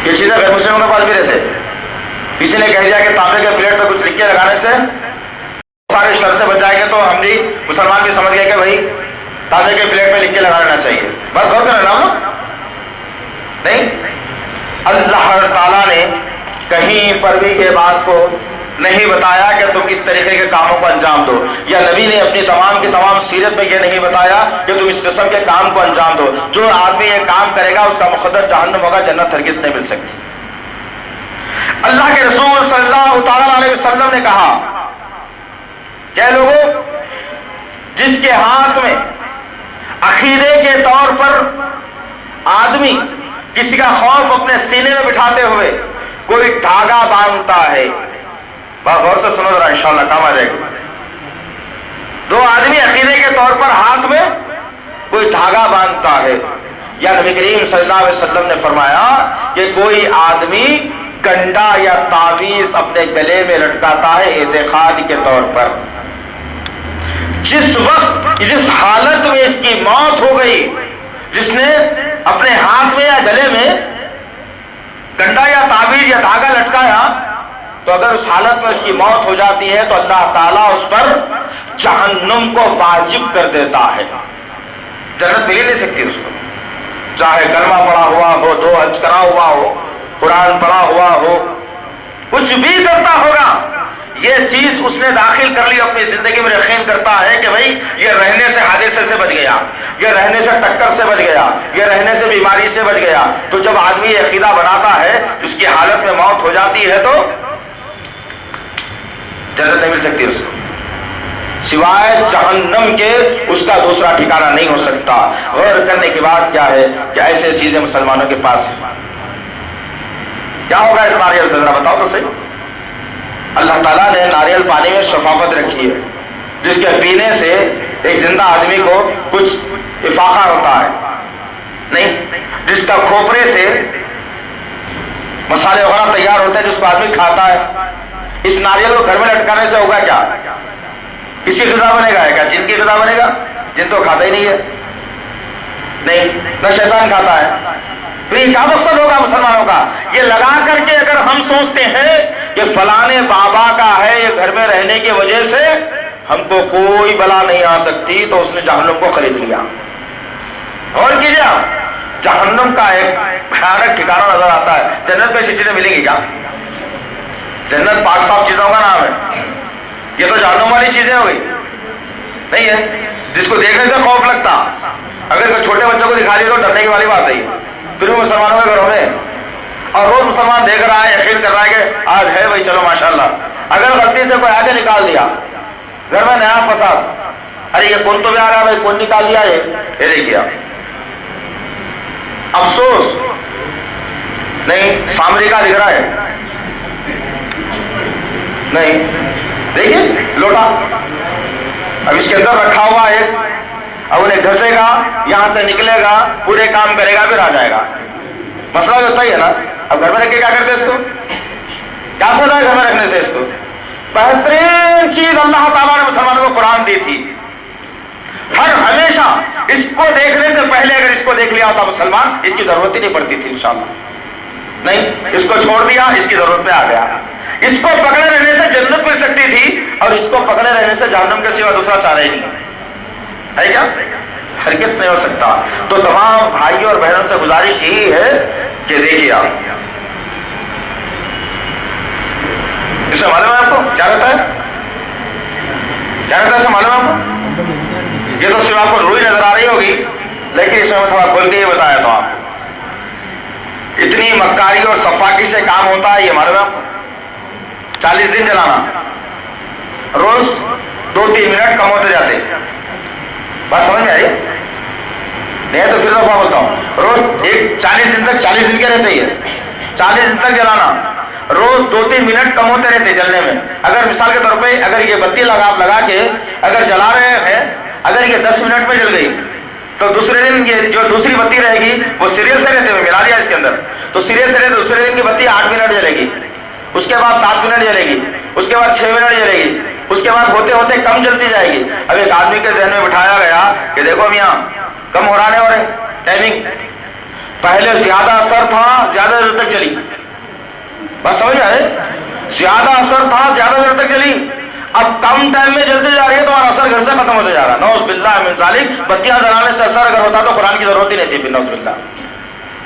یہ چیزیں غیر مسلموں کے پاس بھی رہتے. کسی نے کہہ دیا کہ تانبے کے پلیٹ پہ کچھ لکھ کے لگانے سے سارے شر سے بچ جائے گا، تو ہم بھی مسلمان بھی سمجھ گئے کہ بھائی تانبے کے پلیٹ پہ لکھ کے لگا لینا چاہیے. بس غور کریں نا نہیں. اللہ تعالیٰ نے کہیں پر بھی یہ بات کو نہیں بتایا کہ تم اس طریقے کے کاموں کو انجام دو، یا نبی نے اپنی تمام کی تمام سیرت میں یہ نہیں بتایا کہ تم اس قسم کے کام کو انجام دو. جو آدمی یہ کام کرے گا اس کا مقدر جہنم ہوگا، جنت ہرگز نہیں مل سکتی. اللہ کے رسول صلی اللہ تعالی علیہ وسلم نے کہا کہ اے لوگوں، جس کے ہاتھ میں عقیدے کے طور پر آدمی کسی کا خوف اپنے سینے میں بٹھاتے ہوئے کوئی دھاگا باندھتا ہے، بہت غور سے سنو ذرا، انشاءاللہ کام آ جائے گا. دو آدمی عقیدے کے طور پر ہاتھ میں کوئی دھاگا باندھتا ہے، یا نبی کریم صلی اللہ علیہ وسلم نے فرمایا کہ کوئی آدمی گنڈا یا تعویذ اپنے گلے میں لٹکاتا ہے اعتقاد کے طور پر. جس وقت جس حالت میں اس کی موت ہو گئی، جس نے اپنے ہاتھ میں یا گلے میں گنڈا یا تعویذ یا دھاگا لٹکایا، تو اگر اس حالت میں اس کی موت ہو جاتی ہے تو اللہ تعالیٰ اس پر جہنم کو واجب کر دیتا ہے. جنت مل ہی نہیں سکتی اس کو، چاہے کلمہ پڑا ہوا ہو، 2 حج کرا ہوا ہو، قرآن پڑھا ہوا ہو، کچھ بھی کرتا ہوگا، یہ چیز اس نے داخل کر لی اپنی زندگی میں، یقین کرتا ہے کہ بھائی یہ رہنے سے حادثے سے بچ گیا، یہ رہنے سے ٹکر سے بچ گیا، یہ رہنے سے بیماری سے بچ گیا. تو جب آدمی یہ عقیدہ بناتا ہے، اس کی حالت میں موت ہو جاتی ہے تو جنت نہیں مل سکتی اس کو، سوائے جہنم کے اس کا دوسرا ٹھکانہ نہیں ہو سکتا. غور کرنے کی بات کیا ہے کہ ایسے چیزیں مسلمانوں کے پاس ہیں. کیا ہوگا اس ناریل سے ذرا بتاؤ تو صحیح. اللہ تعالیٰ نے ناریل پانی میں شفافت رکھی ہے، جس کے پینے سے ایک زندہ آدمی کو کچھ افاقہ ہوتا ہے نہیں، جس کا کھوپرے سے مسالے وغیرہ تیار ہوتے ہیں جس کو آدمی کھاتا ہے. اس ناریل کو گھر میں لٹکانے سے ہوگا کیا؟ کس کی غذا بنے گا؟ کیا جن کی غذا بنے گا؟ جن تو کھاتا ہی نہیں ہے، نہیں، نہ شیطان کھاتا ہے. تو یہ کیا مقصد ہوگا مسلمانوں کا؟ یہ لگا کر کے اگر ہم سوچتے ہیں کہ فلانے بابا کا ہے، یہ گھر میں رہنے کی وجہ سے ہم کو کوئی بلا نہیں آ سکتی، تو اس نے جہنم کو خرید لیا. اور کیجیے آپ، جہنم کا ایک بھیانک ٹھکانہ نظر آتا ہے. جنت میں ایسی چیزیں ملیں گی کیا؟ جنت پاک صاف چیزوں کا نام ہے. یہ تو جہنم والی چیزیں ہوئی نہیں ہے، جس کو دیکھنے سے خوف لگتا. اگر کوئی چھوٹے بچوں کو دکھا دیا تو ڈرنے کی والی بات ہے. پھر بھی مسلمانوں کے گھروں میں، اور روز مسلمان دیکھ رہا ہے، یقین کر رہا ہے کہ آج ہے بھائی، چلو ماشاءاللہ. اگر غلطی سے کوئی آگے نکال دیا گھر میں نیا فساد، ارے یہ کون تو بھی آ رہا ہے بھائی، کون نکال دیا یہ دیکھیے. افسوس نہیں، سامری کا دکھ رہا ہے نہیں، دیکھیے لوٹا اب اس کے اندر رکھا ہوا ہے، اب انہیں گھسے گا، یہاں سے نکلے گا، پورے کام کرے گا، پھر آ جائے گا. مسئلہ ہوتا ہی ہے نا. اب گھر میں رکھ کے کیا کرتے اس کو؟ کیا فائدہ ہے گھر میں رکھنے سے اس کو؟ بہترین چیز اللہ تعالیٰ نے مسلمانوں کو قرآن دی تھی. ہر ہمیشہ اس کو دیکھنے سے پہلے اگر اس کو دیکھ لیا ہوتا مسلمان، اس کی ضرورت ہی نہیں پڑتی تھی انشاءاللہ. نہیں، اس کو چھوڑ دیا، اس کی ضرورت پہ آ گیا. اس کو پکڑے رہنے سے جنت مل سکتی تھی، اور اس کو پکڑے رہنے سے جہنم کے سوا دوسرا چارہ ہی نہیں ہے. کیا؟ ہرگز نہیں ہو سکتا. تو تمام بھائیوں اور بہنوں سے گزارش یہی ہے کہ دیکھیے آپ، اس سے معلوم ہے آپ کو کیا رہتا ہے؟ کیا رہتا ہے اس سے معلوم ہے آپ کو؟ یہ تو صرف آپ کو روئی نظر آ رہی ہوگی، لیکن اس میں تھوڑا کھول کے یہ بتایا تو آپ کو اتنی مکاری اور صفاقی سے کام ہوتا ہے. یہ معلوم ہے آپ کو؟ 40 دن جلانا، روز 2-3 منٹ کم ہوتے جاتے. بات سمجھ میں آئی نہیں تو پھر دفعہ بولتا ہوں، روز 40 دن تک، 40 دن کے رہتے ہی ہے، 40 دن تک جلانا، روز 2-3 منٹ کم ہوتے رہتے جلنے میں. اگر مثال کے طور پہ اگر یہ بتی لگا کے اگر جلا رہے ہیں، اگر یہ 10 منٹ میں جل گئی تو دوسرے دن یہ جو دوسری بتی رہے گی وہ سیریل سے رہتے ہوئے ملا لیا اس کے اندر، تو سیریل سے رہتے دوسرے دن کی بتی 8 منٹ جلے گی. اس کے بعد 7 منٹ جلے گی، اس کے بعد 6 منٹ جلے گی، اس کے بعد ہوتے ہوتے کم جلتی جائے گی. اب ایک آدمی کے ذہن میں بٹھایا گیا کہ دیکھو میاں کم ہو رہا ہے ٹائمنگ، پہلے زیادہ اثر تھا زیادہ دیر تک چلی، بس سمجھ آئے، زیادہ اثر تھا زیادہ دیر تک چلی، اب کم ٹائم میں جلتی جا رہی ہے، تمہارا اثر گھر سے ختم ہوتا جا رہا. نعوذ باللہ من ذالک. بتیاں جلانے سے اثر اگر ہوتا تو قرآن کی ضرورت ہی نہیں تھی پھر. نعوذ باللہ.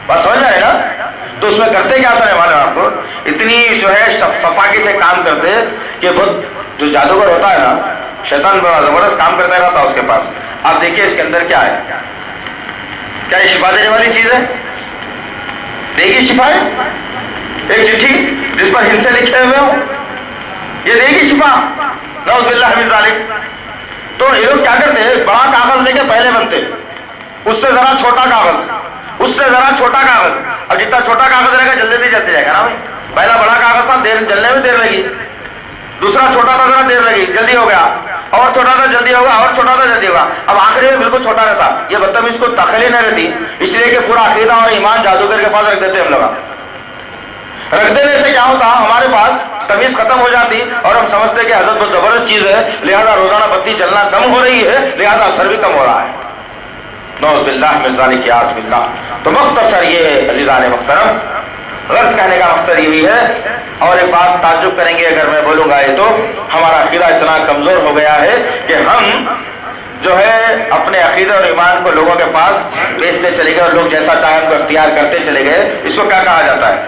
بس سمجھ میں آئے نا. تو اس میں کرتے کیا سر معلوم آپ کو، اتنی جو ہے صفاقی سے کام کرتے کہ بہت جو جادوگر ہوتا ہے نا، شیطان بڑا زبردست کام کرتا رہتا اس کے پاس. آپ دیکھیے اس کے اندر کیا ہے، کیا یہ شفا دینے والی چیز ہے؟ دے گی شفا؟ ایک چٹھی جس پر ہندسے لکھے ہوئے ہوں، یہ دے گی شفا؟ نعوذ باللہ من ذالک. تو یہ لوگ کیا کرتے ہیں، بڑا کاغذ لے کے پہلے بنتے، اس سے ذرا چھوٹا کاغذ، اس سے ذرا چھوٹا کاغذ. اب جتنا چھوٹا کاغذ رہے گا جلدی جلتے جائے گا نا بھائی. پہلا بڑا کاغذ تھا، دیر جلنے میں دیر لگی، دوسرا چھوٹا تھا ذرا دیر لگی، جلدی ہو گیا، اور چھوٹا تھا جلدی ہوگا، اور چھوٹا تھا جلدی ہوگا، اب آخری میں بالکل چھوٹا رہتا. یہ بدتمیز کو تخلی نہ رہتی، اس لیے کہ پورا عقیدہ اور ایمان جادوگر کے پاس رکھ دیتے ہم لوگ. رکھ دینے سے کیا ہوتا، ہمارے پاس تمیز ختم ہو جاتی اور ہم سمجھتے کہ حضرت بہت زبردست چیز ہے، لہذا روزانہ بتی چلنا کم ہو رہی ہے، لہذا اثر بھی کم ہو رہا ہے. نعوذ باللہ من ذالک یعوذ باللہ. تو مختصر یہ ہے عزیزان محترم، غرض کہنے کا مقصد یہی ہے. اور ایک بات تعجب کریں گے اگر میں بولوں گا، یہ تو ہمارا عقیدہ اتنا کمزور ہو گیا ہے کہ ہم جو ہے اپنے عقیدے اور ایمان کو لوگوں کے پاس بیچتے چلے گئے اور لوگ جیسا چاہے ان کو اختیار کرتے چلے گئے. اس کو کیا کہا جاتا ہے،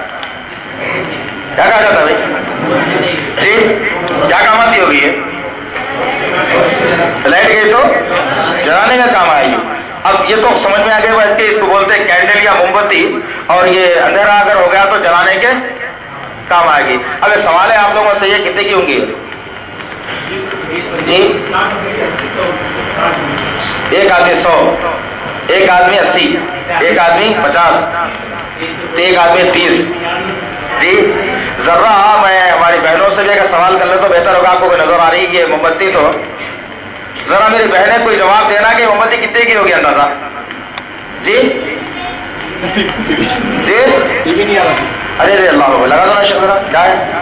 کیا کہا جاتا ہے بھائی جی؟ کیا کام آتی ہوگی یہ؟ لائٹ گئی تو جلانے کا کام آئے گی. اب یہ تو سمجھ میں آ گیا بیٹھ کے اس کو بولتے ہیں کینڈل یا موم بتی، اور یہ اندھیرا اگر ہو گیا تو جلانے کے کام آئے گی. اب ایک سوال ہے آپ لوگوں سے، یہ کتنے کی ہوں گی جی؟ ایک آدمی 100، ایک آدمی 80، ایک آدمی 50، ایک آدمی 30 جی. ذرا میں ہماری بہنوں سے بھی اگر سوال کر لیں تو بہتر ہوگا. آپ کو کوئی نظر آ رہی ہے کہ موم بتی، تو ذرا میری بہنیں کوئی جواب دینا کہ موم بتی کتنے کی ہوگی اندازہ جی؟ جی ارے اللہ ہو لگا دو نا شکر، کیا ہے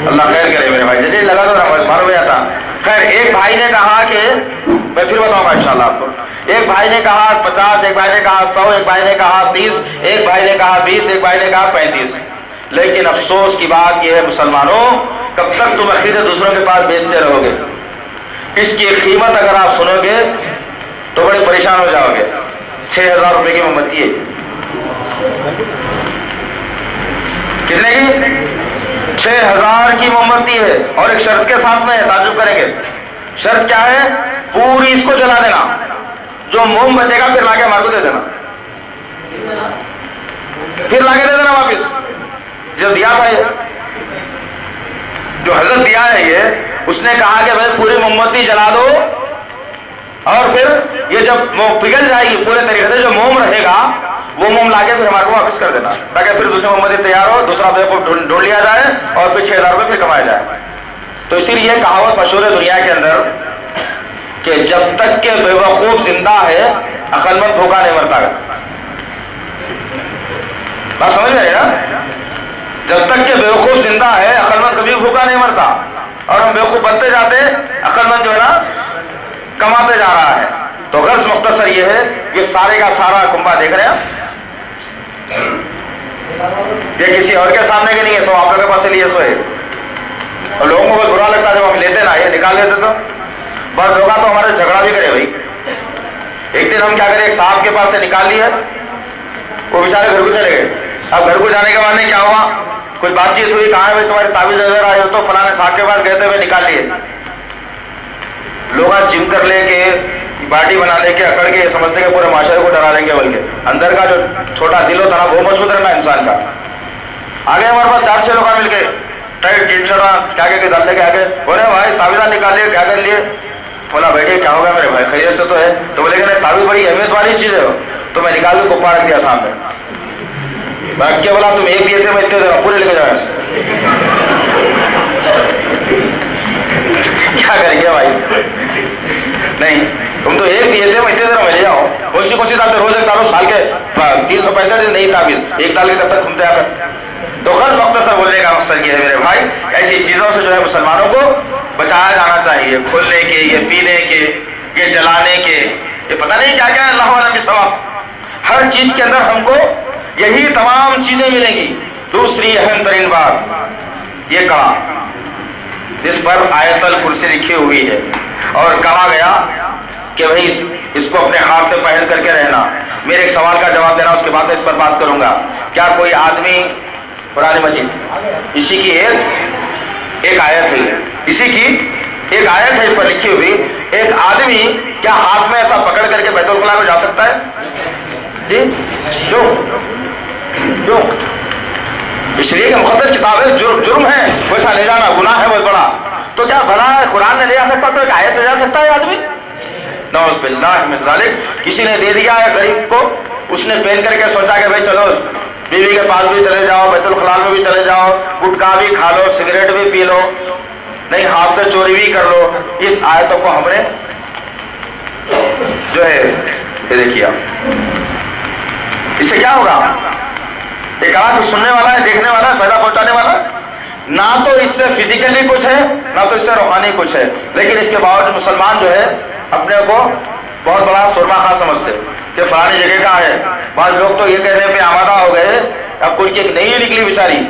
اللہ خیر کرے میرے بھائی. جی لگا دو نا، معلوم ہو جاتا. خیر ایک بھائی نے کہا کہ میں پھر بتاؤں گا انشاءاللہ آپ کو. ایک بھائی نے کہا 50، ایک بھائی نے کہا 100، ایک بھائی نے کہا 30، ایک بھائی نے کہا 20، ایک بھائی نے کہا 35. لیکن افسوس کی بات یہ ہے مسلمانوں، کب تک تم عقیدے دوسروں کے پاس بیچتے رہو گے؟ اس کی قیمت اگر آپ سنو گے تو بڑے پریشان ہو جاؤ گے. 6000 روپے کی موم بتی ہے. کتنے کی؟ 6000 کی موم بتی ہے، اور ایک شرط کے ساتھ میں تعجب کریں گے. شرط کیا ہے؟ پوری اس کو جلا دینا، جو موم بچے گا پھر لا کے ہمارے کو دے دینا، پھر لا کے دے دینا واپس. جو دیا تھا یہ، جو حضرت دیا ہے یہ، اس نے کہا کہ بھائی پوری موم بتی جلا دو، اور پھر یہ جب پگھل جائے گی پورے طریقے سے، جو موم رہے گا وہ موم لا کے پھر ہمارے کو واپس کر دینا، تاکہ پھر دوسری موم بتی تیار ہو، دوسرا بیوقوف ڈھونڈ لیا جائے اور پھر 6000 روپے پھر کمایا جائے. تو اسی لیے کہاوت مشہور ہے دنیا کے اندر کہ جب تک کہ بیوقوف زندہ ہے عقل مند بھوکا نہیں مرتا. بات سمجھ رہے نا؟ جب تک کہ بیوقوف زندہ ہے عقل مند کبھی بھوکا نہیں مرتا، اور ہم بیوقوف بنتے جاتے، عقل مند جو ہے نا کماتے جا رہا ہے. تو غرض مختصر یہ ہے کہ سارے کا سارا کنبا دیکھ رہے ہیں، یہ کسی اور کے سامنے کے نہیں ہے، سو آپ لوگوں کے پاس لیے سو ہے. اور لوگوں کو بہت برا لگتا ہے جب ہم لیتے نا، یہ نکال لیتے تو بس لوگ تو ہمارے جھگڑا بھی کرے بھائی. ایک دن ہم کیا کریں، ایک صاحب کے پاس سے نکال لیے، وہ بیچارے گھر کو چلے گئے. اب گھر کو جانے کے بعد کیا ہوا، کچھ بات چیت ہوئی، کہاں ہے تمہاری تعویذ نظر آئے ہو، تو فلاں صاحب کے پاس گئے تھے، وہ نکال لیے. لوگ جم کر لے کے باڈی بنا لے کے اکڑ کے سمجھتے کہ پورے معاشرے کو ڈرا دیں گے، بلکہ اندر کا جو چھوٹا دل ہوتا نا وہ مضبوط رہنا انسان کا. آگے ہمارے پاس 4-6 لوگ مل کے ٹائٹ جن چھڑا کیا کہ دل لے کے آگے بولے بھائی تعویذ نکالیے، کیا کر لیے؟ بولا بیٹھے کیا ہوگا میرے بھائی، خیریت سے تو ہے؟ تو بولے کہ تعویذ بڑی اہمیت والی چیز ہے. تو میں نکال کے کپا رکھ دیا سامنے، رکھ کے بولا تم ایک دیے تھے، میں اتنے دیر پورے لے کے جاؤ. کیا کریں گے بھائی؟ نہیں تم تو ایک دیے تھے، میں اتنے دیر میں لے جاؤ. کون سی ڈالتے روز ایک ڈالو، سال کے 365 دن نہیں تعویذ ایک ڈال کے کب تک گھومتے آ کر. تو غلط مختصر بولنے کا مقصد یہ ہے میرے بھائی، ایسی چیزوں سے جو ہے مسلمانوں کو بچایا جانا چاہیے، کھولنے کے، یہ پینے کے، یہ جلانے کے، یہ پتہ نہیں کیا کیا ہے، اللہ عالم بالصواب۔ ہر چیز کے اندر ہم کو یہی تمام چیزیں ملیں گی۔ دوسری اہم ترین بات، یہ کڑا جس پر آیت الکرسی لکھی ہوئی ہے، اور کہا گیا کہ بھائی اس کو اپنے ہاتھ میں پہن کر کے رہنا۔ میرے ایک سوال کا جواب دینا، اس کے بعد میں اس پر بات کروں گا۔ کیا کوئی آدمی، قرآن مجید اسی کی ایک آیت ہے، اسی کی ایک آیت ہے اس پر لکھی ہوئی، ایک آدمی کیا ہاتھ میں ایسا پکڑ کر کے بیت الخلا کو جا سکتا ہے؟ جی جو اس لیے کہ مقدس کتاب ہے، جرم ہے ویسا لے جانا، گناہ ہے بہت بڑا، تو کیا بھلا قرآن نے لے جا سکتا تو ایک آیت لے جا سکتا ہے آدمی؟ نعوذ باللہ من ذالک۔ کسی نے دے دیا ہے غریب کو، اس نے پہن کر کے سوچا کہ بھائی چلو بیوی کے پاس بھی چلے جاؤ، بیت الخلاء میں بھی چلے جاؤ، گٹکا بھی کھا لو، سگریٹ بھی پی لو، نہیں ہاتھ سے چوری بھی کر لو۔ اس آیتوں کو ہم نے جو ہے یہ دیکھیا، اس سے کیا ہوگا؟ ایک آدمی سننے والا ہے، دیکھنے والا ہے، فائدہ پہنچانے والا ہے، نہ تو اس سے فزیکلی کچھ ہے نہ تو اس سے روحانی کچھ ہے، لیکن اس کے باوجود مسلمان جو ہے اپنے کو بہت بڑا سرما خواہ سمجھتے کہ فلانی جگہ کا ہے۔ بعض لوگ تو یہ کہنے پہ آمادہ ہو گئے، اب کوئی ایک نئی نکلی بیچاری،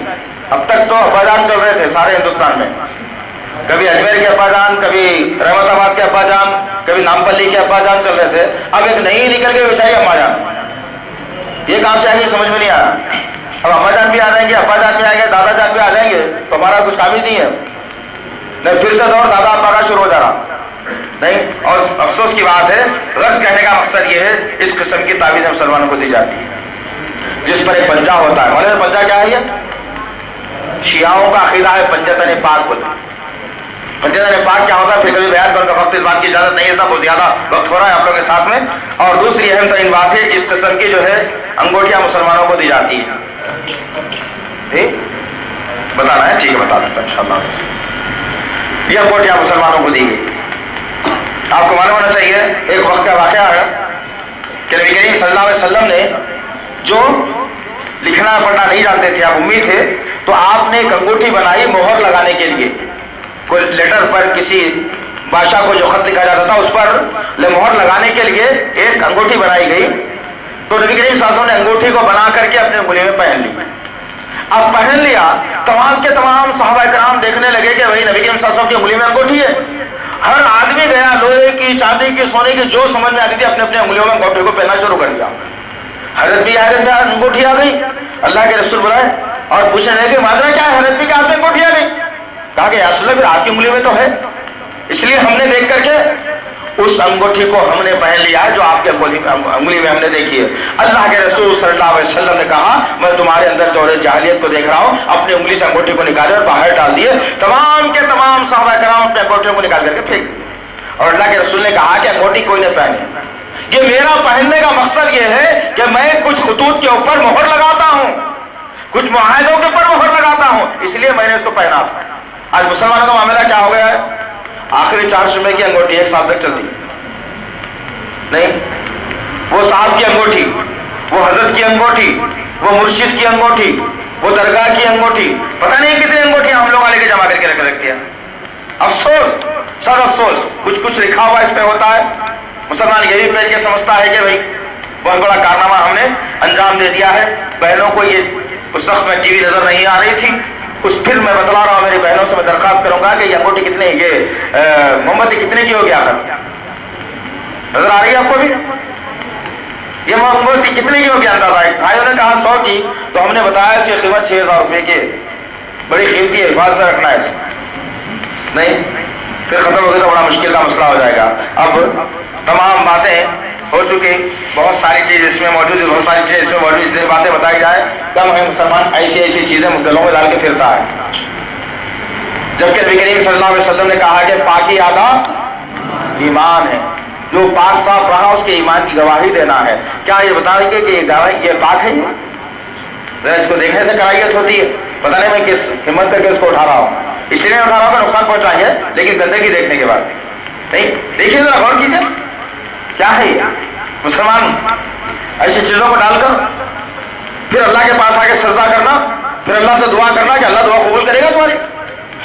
اب تک تو ابا جان چل رہے تھے سارے ہندوستان میں، کبھی اجمیر کے ابا جان، کبھی رحمت آباد کے ابا جان، کبھی نامپلی کے ابا جان چل رہے تھے، اب ایک نئی نکل کے بیچاری اما جان۔ یہ کہاں سے آئے گی سمجھ میں نہیں آیا۔ اب اما جان بھی آ جائیں گے، ابا جان بھی آئیں گے، دادا جان بھی آ جائیں گے، تو ہمارا کچھ کام ہی نہیں ہے، نہیں پھر سے دور دادا ابا کا شروع ہو جا رہا نہیں۔ اور افسوس کی بات ہے، غرض کہنے کا مقصد یہ ہے، اس قسم کی تعویذیں مسلمانوں کو دی جاتی ہے جس پر ایک پنجہ ہوتا ہے۔ معلوم ہے پنجہ کیا ہے؟ یہ شیعوں کا عقیدہ ہے پنجتن پاک بول۔ پنجتن پاک کیا ہوتا ہے پھر کبھی بیان کرنے کا وقت، اس بات کی اجازت نہیں ہے، بہت زیادہ وقت ہو رہا ہے آپ لوگوں کے ساتھ میں۔ اور دوسری اہم ترین بات ہے، اس قسم کی جو ہے انگوٹھیاں مسلمانوں کو دی جاتی ہیں۔ بتانا ہے؟ ٹھیک ہے، بتا دوں انشاءاللہ۔ یہ انگوٹھیاں مسلمانوں کو دی گئی۔ آپ کو معلوم ہونا چاہیے، ایک وقت کا واقعہ ہے کہ نبی کریم صلی اللہ علیہ وسلم نے جو لکھنا پڑھنا نہیں جانتے تھے، آپ امی تھے، تو آپ نے ایک انگوٹھی بنائی مہر لگانے کے لیے۔ کوئی لیٹر پر کسی بادشاہ کو جو خط لکھا جاتا تھا اس پر مہر لگانے کے لیے ایک انگوٹھی بنائی گئی۔ تو نبی کریم صلی اللہ علیہ وسلم نے انگوٹھی کو بنا کر کے اپنے انگلی میں پہن لی۔ اب پہن لیا، تمام کے تمام صحابہ کرام دیکھنے لگے کہ بھائی نبی کریم صلی اللہ علیہ وسلم کی انگلی میں انگوٹھی ہے۔ ہر آدمی گیا، لوہے کی، چاندی کی، سونے کی، جو سمجھ میں آتی تھی اپنے اپنے انگلیوں میں انگوٹھی کو پہننا شروع کر دیا۔ حضرت بھی حضرت میں انگوٹھی آ گئی، اللہ کے رسول بلائے اور پوچھنے لگے کہ ماجرا کیا ہے؟ حضرت بھی کے ہاتھ میں انگوٹھی آ گئی۔ کہا کہ یا رسول اللہ پھر آپ کی انگلی میں تو ہے، اس لیے ہم نے دیکھ کر کے اس انگوٹھی کو ہم نے پہن لیا ہے جو آپ کے انگلی میں ہم نے دیکھی ہے۔ اللہ کے رسول صلی اللہ علیہ وسلم نے کہا میں تمہارے اندر جوہر جاہلیت کو دیکھ رہا ہوں۔ اپنی انگلی سے انگوٹھی کو نکالے اور باہر ڈال دیے۔ تمام کے تمام صحابہ کرام اپنے انگوٹھیوں کو نکال کر کے پھینک دیے، اور اللہ کے رسول نے کہا کہ انگوٹھی کوئی نہ پہنے۔ یہ میرا پہننے کا مقصد یہ ہے کہ میں کچھ خطوط کے اوپر مہر لگاتا ہوں، کچھ معاہدوں کے اوپر مہر لگاتا ہوں، اس لیے میں نے اس کو پہنا تھا۔ آج مسلمانوں کا معاملہ کیا ہو گیا ہے؟ آخری 4 شمے کی انگوٹھی 1 سال تک چلتی نہیں، وہ صاحب کی انگوٹھی، وہ حضرت کی انگوٹھی، وہ مرشد کی انگوٹھی، وہ درگاہ کی انگوٹھی، پتہ نہیں کتنی انگوٹھیاں ہم لوگ والے کے جمع کر کے رکھ رکھتی ہیں۔ افسوس، سب افسوس، کچھ لکھا ہوا اس پہ ہوتا ہے، مسلمان یہی پہن کے سمجھتا ہے کہ بھائی بہت بڑا کارنامہ ہم نے انجام دے دیا ہے۔ بہنوں کو یہ اس وقت میں ٹی وی نظر نہیں آ رہی تھی، پھر میں بتلا رہا ہوں، میری بہنوں سے میں درخواست کروں گا کہ یہ انگوٹھی کتنے، یہ موم بتی کتنے کی ہوگی آخر؟ نظر آ رہی ہے آپ کو بھی؟ یہ موم بتی کتنے کی ہوگی اندازہ ہے؟ بھائیوں نے کہا 100 کی، تو ہم نے بتایا اس کی قیمت 6000 روپے کی ہے، بڑی قیمتی ہے، حفاظت سے رکھنا ہے اس نہیں، پھر ختم ہو گئی تو بڑا مشکل کا مسئلہ ہو جائے گا۔ اب تمام باتیں ہو چکی، بہت ساری چیز اس میں موجود ہے، بہت ساری چیزیں اس میں موجود، اتنی باتیں بتائی جائے کم ہے۔ مسلمان ایسی ایسی چیزیں گلوں میں ڈال کے پھرتا ہے، جبکہ نبی کریم صلی اللہ علیہ وسلم نے کہا کہ پاکی آدھا ایمان ہے، جو پاک صاف رہا اس کے ایمان کی گواہی دینا ہے۔ کیا یہ بتائیں گے کہ یہ پاک ہے؟ ذرا اس کو دیکھنے سے کرائیت ہوتی ہے، پتہ نہیں میں کس ہمت کر کے اس کو اٹھا رہا ہوں، اس لیے اٹھا رہا ہوں کہ نقصان پہنچائیں گے، لیکن گندگی دیکھنے کے بعد نہیں۔ دیکھیے ذرا غور کیجیے، کیا ہے یہ؟ مسلمان ایسی چیزوں کو ڈال کر پھر اللہ کے پاس آ کے سجدہ کرنا، پھر اللہ سے دعا کرنا کہ اللہ دعا قبول کرے گا تمہاری،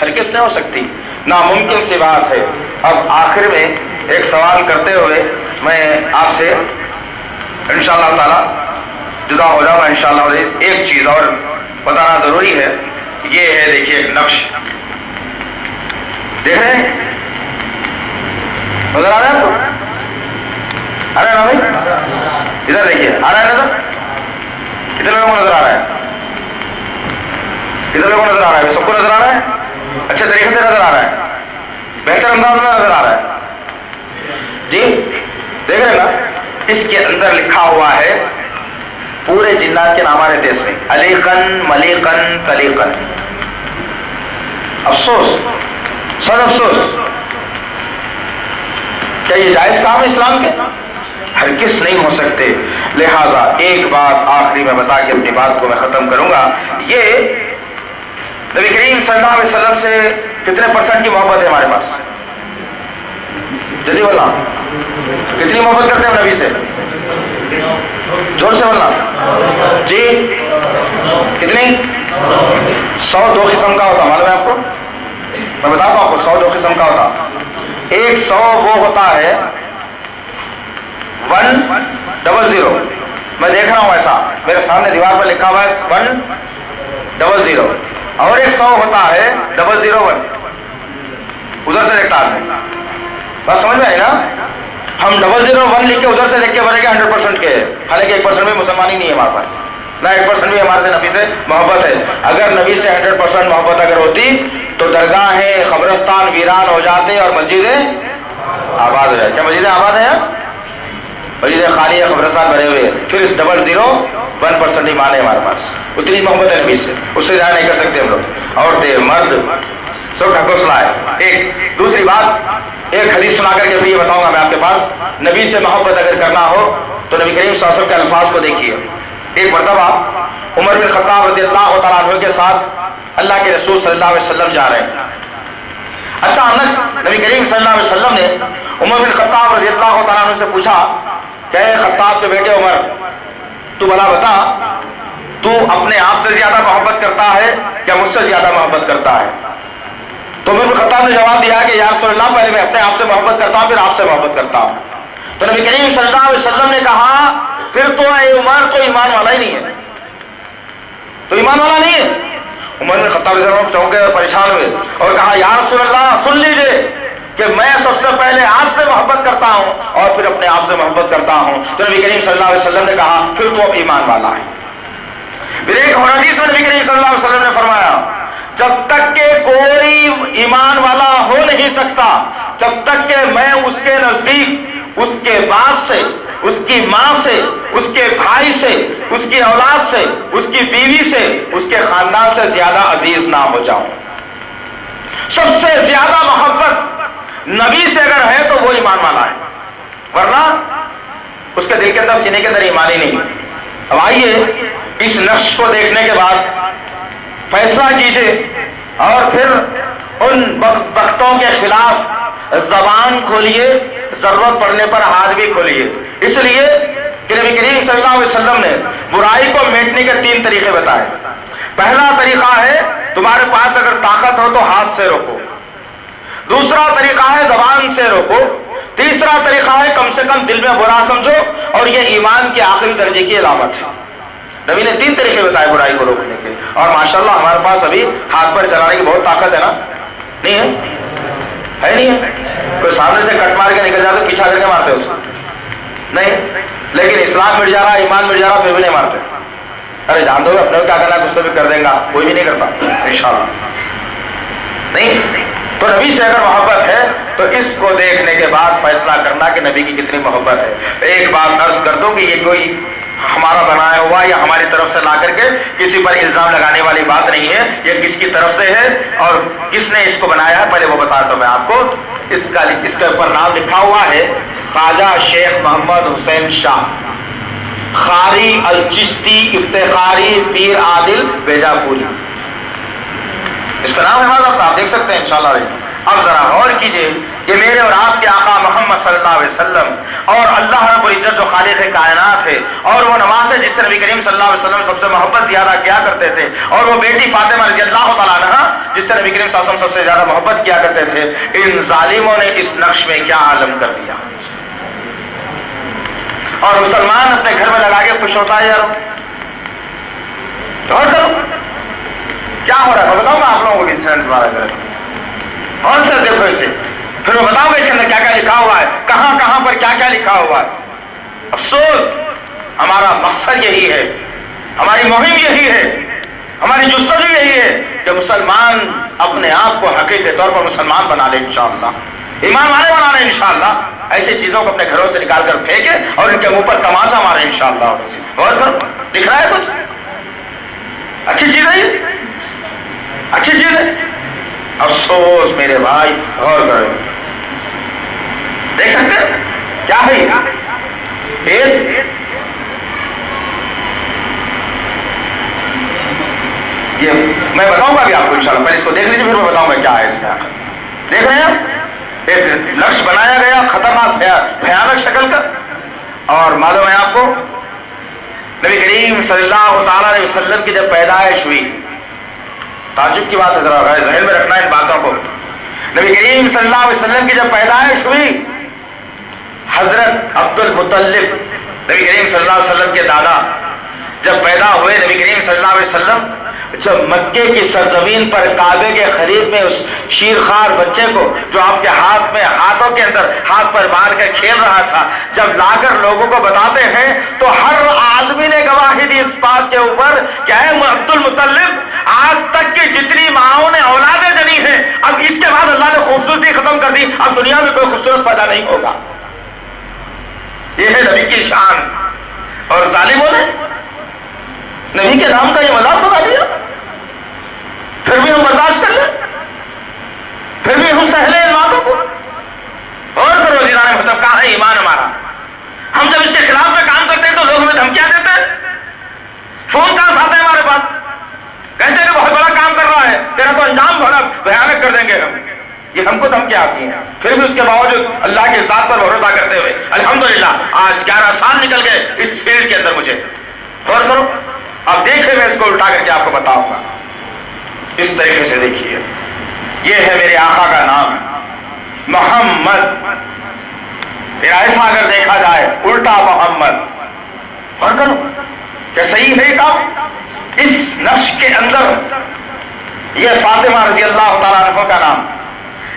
ہرگز نہیں ہو سکتی، ناممکن سی بات ہے۔ اب آخر میں ایک سوال کرتے ہوئے میں آپ سے انشاءاللہ تعالی جدا ہو جاؤں گا انشاءاللہ۔ اور ایک چیز اور بتانا ضروری ہے، یہ ہے دیکھیے ایک نقش دیکھ رہے ہیں، نظر آ رہا ہے آپ کو؟ آ رہا ہے نا بھائی؟ ادھر دیکھیے، آ رہا ہے نظر؟ کتنے لوگوں کو نظر آ رہا ہے؟ کتنے لوگوں کو نظر آ رہا ہے؟ سب کو نظر آ رہا ہے؟ اچھے طریقے سے نظر آ رہا ہے، بہتر انداز میں نظر آ رہا ہے جی؟ دیکھ رہے نا، اس کے اندر لکھا ہوا ہے پورے جنات کے نام آ رہے تھے اس میں، علیقن ملیقن تلیقن۔ افسوس، سد افسوس، کیا یہ جائز کام ہے اسلام کے؟ ہرگز نہیں ہو سکتے۔ لہذا ایک بات آخری میں بتا کے اپنی بات کو میں ختم کروں گا، یہ نبی کریم صلی اللہ علیہ وسلم سے کتنے % کی محبت ہے ہمارے پاس؟ جلدی بولنا، کتنی محبت کرتے ہیں نبی سے؟ زور سے بولنا جی، کتنی؟ 100 دو قسم کا ہوتا، معلوم ہے آپ کو؟ میں بتاتا ہوں آپ کو، 100 دو قسم کا ہوتا۔ ایک 100 وہ ہوتا ہے 100، میں دیکھ رہا ہوں ایسا، میرے سامنے دیوار پر لکھا ہوا ہے 100، اور ایک 100 ہوتا ہے 001، ادھر سے دیکھتا آدمی، بس سمجھ میں آئی نا؟ ہم 001 لکھ کے ادھر سے دیکھ کے بنے گے 100% کے، حالانکہ 1% بھی مسلمان ہی نہیں ہے ہمارے پاس، نہ 1% بھی ہمارے سے نبی سے محبت ہے۔ اگر نبی سے 100% محبت اگر ہوتی تو درگاہیں قبرستان ویران ہو جاتے اور مسجدیں آباد ہو جاتی۔ کیا مسجدیں آباد ہیں آج؟ مسجدیں خالی ہے، قبرستان بھرے ہوئے، پھر 001% ایمان ہے ہمارے پاس، اتنی محبت ہے نبی سے، اس سے زیادہ نہیں کر سکتے ہم لوگ، عورتیں مرد سب کا حوصلہ ہے۔ ایک دوسری بات، ایک حدیث سنا کر کے پھر یہ بتاؤں گا میں آپ کے پاس، نبی سے محبت اگر کرنا ہو تو نبی کریم صلی اللہ علیہ وسلم کے الفاظ کو دیکھیے۔ ایک مرتبہ عمر بن خطاب رضی اللہ تعالیٰ عنہ کے ساتھ اللہ کے رسول صلی اللہ علیہ وسلم جا رہے ہیں، اچانک نبی کریم صلی اللہ علیہ وسلم نے عمر بن خطاب رضی اللہ تعالیٰ عنہ سے پوچھا کہ اے خطاب کے بیٹے عمر، تو بھلا بتا، تو اپنے آپ سے زیادہ محبت کرتا ہے یا مجھ سے زیادہ محبت کرتا ہے؟ تو عمر بن خطاب نے جواب دیا کہ یا رسول اللہ، پہلے میں اپنے آپ سے محبت کرتا ہوں، پھر آپ سے محبت کرتا ہوں۔ تو نبی کریم صلی اللہ علیہ وسلم نے کہا پھر تو اے عمر تو ایمان والا ہی نہیں ہے، تو ایمان والا نہیں ہے۔ عمر بن خطاب رضی اللہ عنہ چونکے اور پریشان ہوئے اور کہا یا رسول اللہ سن لیجئے کہ میں سب سے پہلے آپ سے محبت کرتا ہوں اور پھر اپنے آپ سے محبت کرتا ہوں۔ تو نبی کریم صلی اللہ علیہ وسلم نے کہا پھر تو اب ایمان والا ہے۔ پھر ایک اور حدیث میں نبی کریم صلی اللہ علیہ وسلم نے فرمایا جب تک کہ کوئی ایمان والا ہو نہیں سکتا جب تک کہ میں اس کے نزدیک اس کے باپ سے، اس کی ماں سے، اس کے بھائی سے، اس کی اولاد سے، اس کی بیوی سے، اس کے خاندان سے زیادہ عزیز نہ ہو جاؤں۔ سب سے زیادہ محبت نبی سے اگر ہے تو وہ ایمان والا ہے، ورنہ اس کے دل کے اندر، سینے کے اندر ایمان ہی نہیں۔ اب آئیے اس نقش کو دیکھنے کے بعد فیصلہ کیجئے اور پھر ان بختوں کے خلاف زبان کھولیے، ضرورت پڑنے پر ہاتھ بھی کھولیے، اس لیے کہ نبی کریم صلی اللہ علیہ وسلم نے برائی کو میٹنے کے 3 طریقے بتائے۔ پہلا طریقہ ہے تمہارے پاس اگر طاقت ہو تو ہاتھ سے روکو، دوسرا طریقہ ہے زبان سے روکو، تیسرا طریقہ ہے کم سے کم دل میں برا سمجھو، اور یہ ایمان کے آخری درجے کی علامت ہے۔ نبی نے 3 طریقے بتائے برائی کو روکنے کے، اور ماشاءاللہ ہمارے پاس ابھی ہاتھ پر چلانے کی بہت طاقت ہے نا؟ نہیں ہے؟ نہیں ہے؟ کوئی سامنے سے کٹ مار کے نکل جاتا ہے، پیچھا کر کے مارتے اس کو؟ نہیں، لیکن اسلام مٹ جا رہا، ایمان مٹ جا رہا، پھر بھی نہیں مارتے۔ ارے جان دو گے اپنے کو کیا کرنا ہے، کچھ تو بھی کر دیں گا، کوئی بھی نہیں کرتا انشاءاللہ۔ نہیں، تو نبی سے اگر محبت ہے تو اس کو دیکھنے کے بعد فیصلہ کرنا کہ نبی کی کتنی محبت ہے۔ ایک بات عرض کر دوں کہ یہ کوئی ہمارا بنایا ہوا یا ہماری طرف سے لا کر کے کسی پر الزام لگانے والی بات نہیں ہے، یہ کس کی طرف سے ہے اور کس نے اس کو بنایا ہے پہلے وہ بتاتا ہوں میں آپ کو۔ اس کے اوپر نام لکھا ہوا ہے خواجہ شیخ محمد حسین شاہ خاری الچشتی افتخاری پیر عادل بیجاپوری، اس کا نام ہے، آپ دیکھ سکتے ہیں انشاءاللہ۔ اب ذرا غور کیجئے کہ میرے اور آپ کے آقا محمد صلی اللہ علیہ وسلم اور اللہ رب العزت جو خالق کائنات ہے، اور وہ نماز ہے جس سے نبی کریم صلی اللہ علیہ وسلم سب سے محبت زیادہ کیا کرتے تھے، اور وہ بیٹی فاطمہ رضی اللہ تعالیٰ عنہا جس سے نبی کریم صلی اللہ علیہ وسلم سب سے زیادہ محبت کیا کرتے تھے، ان ظالموں نے اس نقش میں کیا عالم کر دیا. اور مسلمان اپنے گھر میں لگا کے خوش ہوتا ہے یار. اور کرو کیا ہو رہا ہے میں بتاؤں گا آپ لوگوں کو انسیڈنٹ بارے میں. اور سر دیکھو اسے، پھر میں بتاؤں گا اس کے اندر کیا کیا لکھا ہوا ہے، کہاں کہاں پر کیا کیا لکھا ہوا ہے. افسوس، ہمارا مقصد یہی ہے، ہماری مہم یہی ہے، ہماری جستجو یہی ہے کہ مسلمان اپنے آپ کو حقیقی طور پر مسلمان بنا لے انشاءاللہ، ایمان والے بنا لے انشاءاللہ. ایسی چیزوں کو اپنے گھروں سے نکال کر پھینکے اور ان کے منہ پر تماچا مارے انشاءاللہ. غور کرو، دکھ رہا ہے کچھ اچھی چیز ہے، اچھی چیز ہے. افسوس میرے بھائی، غور کرو، دیکھ سکتے کیا ہے یہ میں بتاؤں گا ابھی آپ کو انشاءاللہ. پہلے اس کو دیکھ لیجیے پھر میں بتاؤں گا کیا ہے اس میں. دیکھ رہے ہیں ایک نقش بنایا گیا خطرناک بھیانک شکل کا. اور معلوم ہے آپ کو نبی کریم صلی اللہ تعالی علیہ وسلم کی جب پیدائش ہوئی، تعجب کی بات ہے، ذرا ذہن میں رکھنا ان باتوں کو. نبی کریم صلی اللہ علیہ وسلم کی جب پیدائش ہوئی، حضرت عبد المطلب نبی کریم صلی اللہ علیہ وسلم کے دادا جب پیدا ہوئے، نبی کریم صلی اللہ علیہ وسلم جب مکے کی سرزمین پر کعبے کے قریب میں اس شیرخوار بچے کو جو آپ کے ہاتھ میں ہاتھوں کے اندر ہاتھ پر مار کر کھیل رہا تھا، جب لا کر لوگوں کو بتاتے ہیں تو ہر آدمی نے گواہی دی اس بات کے اوپر کہ اے عبد المطلب، آج تک کی جتنی ماؤں نے اولادیں جنی ہیں، اب اس کے بعد اللہ نے خوبصورتی ختم کر دی، اب دنیا میں کوئی خوبصورت پیدا نہیں ہوگا. یہ ہے نبی کی شان. اور ظالموں نے نبی کے نام کا یہ مذاق بنا دیا. پھر بھی ہم برداشت کر لیں، پھر بھی ہم سہ لیں ان باتوں کو. اور کرو جنان مطلب کہاں ہے ایمان ہمارا؟ ہم جب اس کے خلاف میں کام کرتے ہیں تو لوگ ہمیں دھمکیاں دیتے ہیں، فون کہاں آتے ہیں ہمارے پاس، کہتے ہیں کہ بہت بڑا کام کر رہا ہے، تیرا تو انجام بڑا بھیانک کر دیں گے ہم. یہ ہم کو دھمکیاں آتی ہیں، پھر بھی اس کے باوجود اللہ کی ذات پر بھروسہ کرتے ہوئے الحمدللہ آج 11 سال نکل گئے اس فیلڈ کے اندر. مجھے غور کرو، اب دیکھیں میں اس کو الٹا کر کے آپ کو بتاؤں گا. اس طریقے سے دیکھیے، یہ ہے میرے آقا کا نام محمد. پھر ایسا اگر دیکھا جائے الٹا محمد. غور کرو کہ صحیح ہے کام. اس نقش کے اندر یہ فاطمہ رضی اللہ تعالیٰ عنہ کا نام،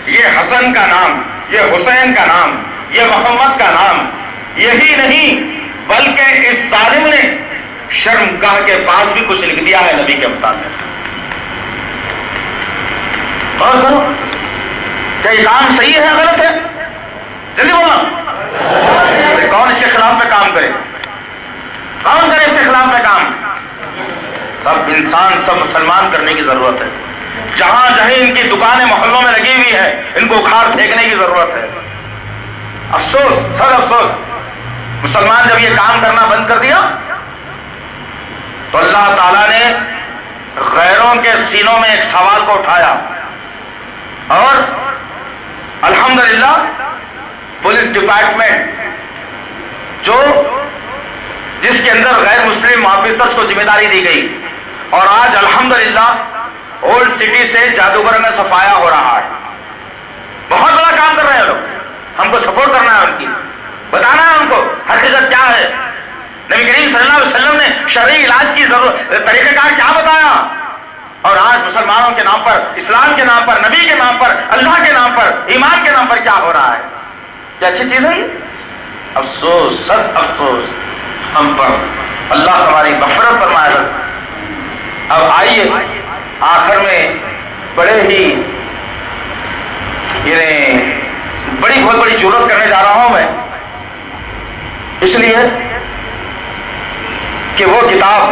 یہ حسن کا نام، یہ حسین کا نام، یہ محمد کا نام. یہی نہیں بلکہ اس ظالم نے شرمگاہ کے پاس بھی کچھ لکھ دیا ہے نبی کے مطابق. غور کرو کہ یہ کام صحیح ہے غلط ہے؟ جلدی بولنا. کون اس کے خلاف میں کام کرے؟ کون کرے اس کے خلاف میں کام؟ سب انسان، سب مسلمان کرنے کی ضرورت ہے. جہاں جہیں ان کی دکانیں محلوں میں لگی ہوئی ہیں، ان کو اکھاڑ پھینکنے کی ضرورت ہے. افسوس، سر افسوس، مسلمان جب یہ کام کرنا بند کر دیا تو اللہ تعالیٰ نے غیروں کے سینوں میں ایک سوال کو اٹھایا. اور الحمدللہ پولیس ڈپارٹمنٹ جس کے اندر غیر مسلم آفیسرز کو ذمہ داری دی گئی، اور آج الحمدللہ اولڈ سٹی سے جادوگروں کا صفایا ہو رہا ہے. بہت بڑا کام کر رہے ہیں لوگ. ہم کو سپورٹ کرنا ہے، ان کی بتانا ہے ان کو حقیقت کیا ہے. نبی کریم صلی اللہ علیہ وسلم نے شرعی علاج کی طریقہ کار کیا بتایا، اور آج مسلمانوں کے نام پر، اسلام کے نام پر، نبی کے نام پر، اللہ کے نام پر، ایمان کے نام پر کیا ہو رہا ہے. کیا اچھی چیز ہے یہ؟ افسوس، سخت افسوس ہم پر. اللہ ہماری مغفرت فرمائے. اب آئیے آخر میں بڑے ہی بہت بڑی جرات کرنے جا رہا ہوں میں، اس لیے کہ وہ کتاب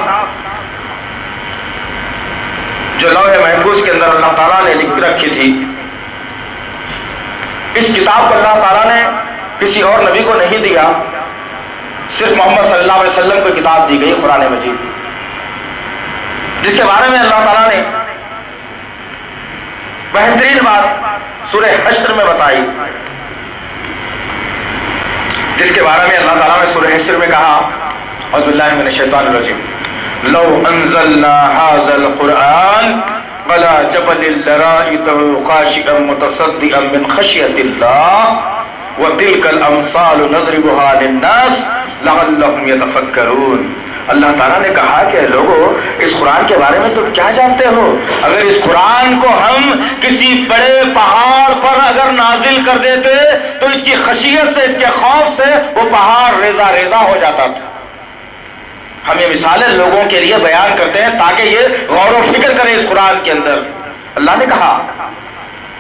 جو لوح محفوظ کے اندر اللہ تعالیٰ نے لکھ رکھی تھی، اس کتاب کو اللہ تعالیٰ نے کسی اور نبی کو نہیں دیا، صرف محمد صلی اللہ علیہ وسلم کو کتاب دی گئی، قرآن مجید، جس کے بارے میں اللہ تعالیٰ نے بہترین بات سورہ حشر میں بتائی جس کے بارے میں اللہ تعالیٰ نے سورہ حشر میں کہا اعوذ باللہ من الشیطان الرجیم لو انزلنا هذا القرآن على جبل لرأيته خاشعا متصدعا من خشية الله وتلك الامثال نضربها للناس لعلهم يتفكرون. اللہ تعالیٰ نے کہا کہ لوگوں اس قرآن کے بارے میں تم کیا جانتے ہو؟ اگر اس قرآن کو ہم کسی بڑے پہاڑ پر اگر نازل کر دیتے تو اس کی خشیت سے، اس کے خوف سے وہ پہاڑ ریزہ ریزہ ہو جاتا تھا. ہم یہ مثالیں لوگوں کے لیے بیان کرتے ہیں تاکہ یہ غور و فکر کریں اس قرآن کے اندر. اللہ نے کہا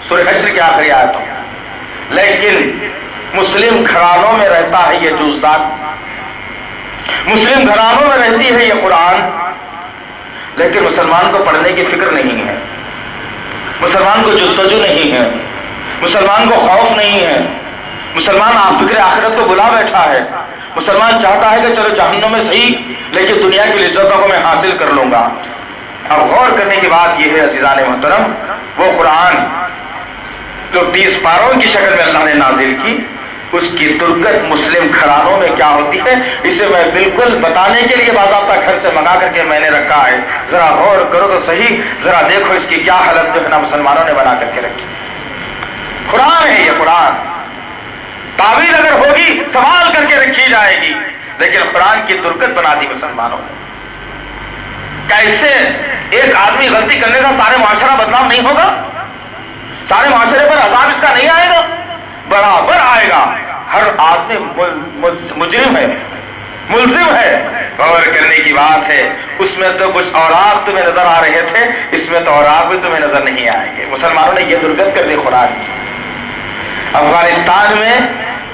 سورہ حشر کی آخری آیتوں لیکن مسلم گھرانوں میں رہتا ہے یہ جوزدان، مسلم گھرانوں میں رہتی ہے یہ قرآن، لیکن مسلمان کو پڑھنے کی فکر نہیں ہے، مسلمان کو جستجو نہیں ہے، مسلمان کو خوف نہیں ہے، مسلمان آپ فکر آخرت کو بلا بیٹھا ہے. مسلمان چاہتا ہے کہ چلو جہنم میں صحیح لیکن دنیا کی لذتوں کو میں حاصل کر لوں گا. اب غور کرنے کی بات یہ ہے عزیزان محترم، وہ قرآن جو 30 پاروں کی شکل میں اللہ نے نازل کی، اس کی درگت مسلم گھرانوں میں کیا ہوتی ہے اسے میں بالکل بتانے کے لیے باضابطہ گھر سے منگا کر کے میں نے رکھا ہے. ذرا غور کرو تو صحیح، ذرا دیکھو اس کی کیا حالت جو ہے نا مسلمانوں نے بنا کر کے رکھی. قرآن ہے یہ قرآن، تعویذ اگر ہوگی سوال کر کے رکھی جائے گی، لیکن قرآن کی درگت بنا دی مسلمانوں نے. کیا اس سے ایک آدمی غلطی کرنے کا سارے معاشرہ بدنام نہیں ہوگا؟ سارے معاشرے پر عذاب اس کا نہیں آئے گا؟ برابر آئے گا. ہر آدمی مجرم ہے، ملزم ہے. غور کرنے کی بات ہے، اس میں تو کچھ اوراق تمہیں نظر آ رہے تھے، اس میں تو اوراق بھی تمہیں نظر نہیں آئیں گے. مسلمانوں نے یہ درگت کر دی قرآن کی. افغانستان میں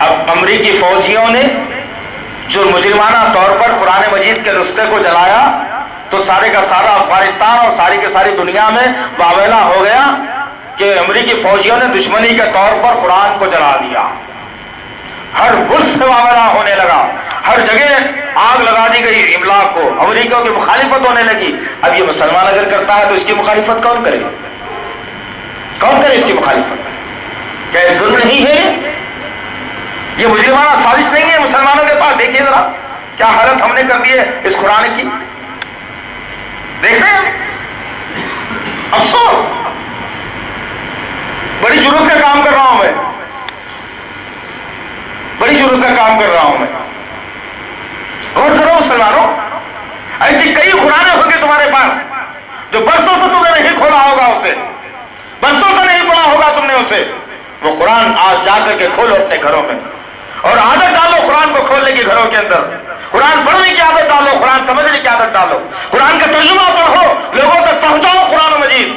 اب امریکی فوجیوں نے جو مجرمانہ طور پر قرآن مجید کے نسخے کو جلایا تو سارے کا سارا افغانستان اور ساری کی ساری دنیا میں واویلا ہو گیا کہ امریکی فوجیوں نے دشمنی کے طور پر قرآن کو جلا دیا. ہر ملک سے واویلا ہونے لگا، ہر جگہ آگ لگا دی گئی املاک کو، امریکہ کی مخالفت ہونے لگی. اب یہ مسلمان اگر کرتا ہے تو اس کی مخالفت کون کرے؟ کون کرے اس کی مخالفت؟ کیا یہ ظلم نہیں ہے؟ یہ مجرمانہ سازش نہیں ہے مسلمانوں کے پاس؟ دیکھیے ذرا کیا حالت ہم نے کر دی ہے اس قرآن کی. دیکھ رہے ہیں افسوس. بڑی ضرورت کا کام کر رہا ہوں میں، بڑی ضرورت کا کام کر رہا ہوں میں. غور کرو مسلمانوں، ایسی کئی قرآن ہوں گے تمہارے پاس جو برسوں سے تم نے نہیں کھولا ہوگا، اسے برسوں سے نہیں پڑھا ہوگا تم نے اسے. وہ قرآن آج جا کر کے کھولو اپنے گھروں میں اور عادت ڈالو قرآن کو کھولنے کی گھروں کے اندر. قرآن پڑھنے کی عادت ڈالو، قرآن سمجھنے کی عادت ڈالو، قرآن کا ترجمہ پڑھو، لوگوں تک پہنچاؤ قرآن مجید.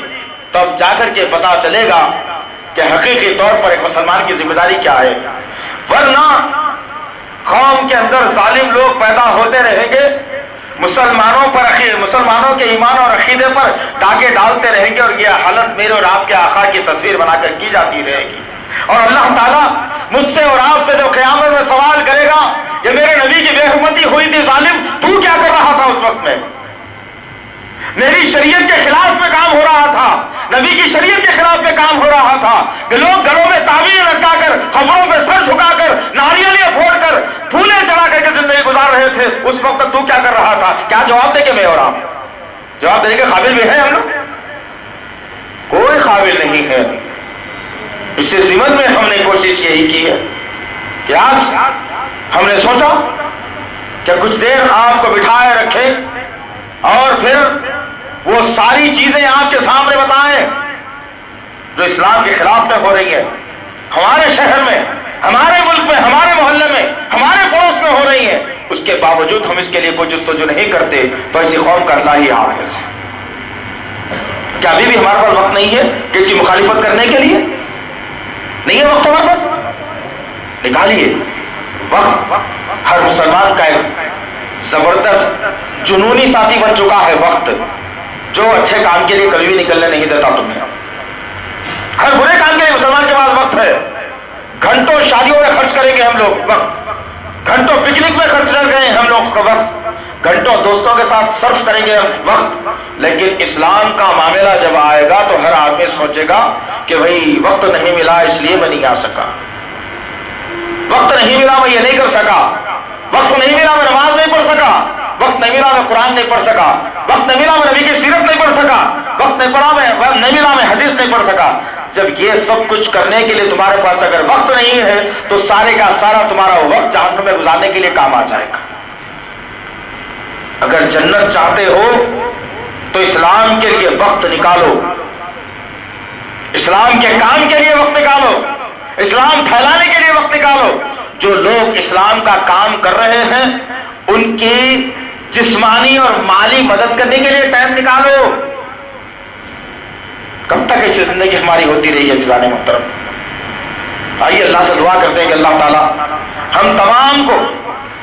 تب جا کر کے پتا چلے گا کہ حقیقی طور پر ایک مسلمان کی ذمہ داری کیا ہے. ورنہ قوم کے اندر ظالم لوگ پیدا ہوتے رہیں گے، مسلمانوں پر مسلمانوں کے ایمان اور عقیدے پر ڈاکے ڈالتے رہیں گے، اور یہ حالت میرے اور آپ کے آقا کی تصویر بنا کر کی جاتی رہے گی. اور اللہ تعالیٰ مجھ سے اور آپ سے جو قیامت میں سوال کرے گا کہ میرے نبی کی بے حرمتی ہوئی تھی ظالم، تو کیا کر رہا تھا اس وقت میں؟ میری شریعت کے خلاف میں کام ہو رہا تھا، نبی کی شریعت کے خلاف میں کام ہو رہا تھا کہ لوگ گھروں میں تعویذ لٹکا کر، قبروں پہ سر جھکا کر، ناریلیں پھوڑ کر، پھولیں چڑھا کر کے زندگی گزار رہے تھے. اس وقت تو کیا کر رہا تھا؟ کیا جواب دے کے میں اور آپ جواب دینے کے قابل بھی ہیں ہم لوگ؟ کوئی قابل نہیں ہے. اس سے ضمن میں ہم نے کوشش یہی کی ہے کہ آج ہم نے سوچا کہ کچھ دیر آپ کو بٹھائے رکھیں اور پھر وہ ساری چیزیں آپ کے سامنے بتائیں جو اسلام کے خلاف میں ہو رہی ہے، ہمارے شہر میں، ہمارے ملک میں، ہمارے محلے میں، ہمارے پڑوس میں ہو رہی ہیں. اس کے باوجود ہم اس کے لیے کوئی جستجو نہیں کرتے تو ایسی قوم کا اللہ ہی حافظ ہے. کیا ابھی بھی ہمارے پاس وقت نہیں ہے کہ اس کی مخالفت کرنے کے لیے؟ نہیں ہے وقت ہمارے پاس؟ نکالیے وقت. ہر مسلمان کا ایک زبردست جنونی ساتھی بن چکا ہے وقت، جو اچھے کام کے لیے کبھی بھی نکلنے نہیں دیتا تمہیں. ہر برے کام کے لیے مسلمان کے پاس وقت ہے. گھنٹوں شادیوں میں خرچ کریں گے ہم لوگ وقت، گھنٹوں پکنک میں خرچ کر گئے ہم لوگ کا وقت، گھنٹوں دوستوں کے ساتھ صرف کریں گے ہم وقت. لیکن اسلام کا معاملہ جب آئے گا تو ہر آدمی سوچے گا کہ بھئی وقت نہیں ملا اس لیے میں نہیں آ سکا. وقت نہیں ملا میں یہ نہیں کر سکا، وقت نہیں ملا میں نماز نہیں پڑھ سکا، وقت نہیں ملا میں قرآن نہیں پڑھ سکا، وقت نہیں ملا میں نبی کی سیرت نہیں پڑھ سکا، وقت نہیں ملا میں حدیث نہیں پڑھ سکا۔ جب یہ سب کچھ کرنے کے لیے تمہارے پاس اگر وقت نہیں ہے تو سارے کا سارا تمہارا وقت جہنم میں گزارنے کے لیے کام آ جائے گا۔ اگر جنت چاہتے ہو تو اسلام کے لیے وقت نکالو، اسلام کے کام کے لیے وقت نکالو، اسلام پھیلانے کے لیے وقت نکالو۔ جو لوگ اسلام کا کام کر رہے ہیں ان کی جسمانی اور مالی مدد کرنے کے لیے ٹائم نکالو۔ کب تک ایسی زندگی ہماری ہوتی رہی ہے جزانے محترم؟ آئیے اللہ سے دعا کرتے ہیں کہ اللہ تعالی ہم تمام کو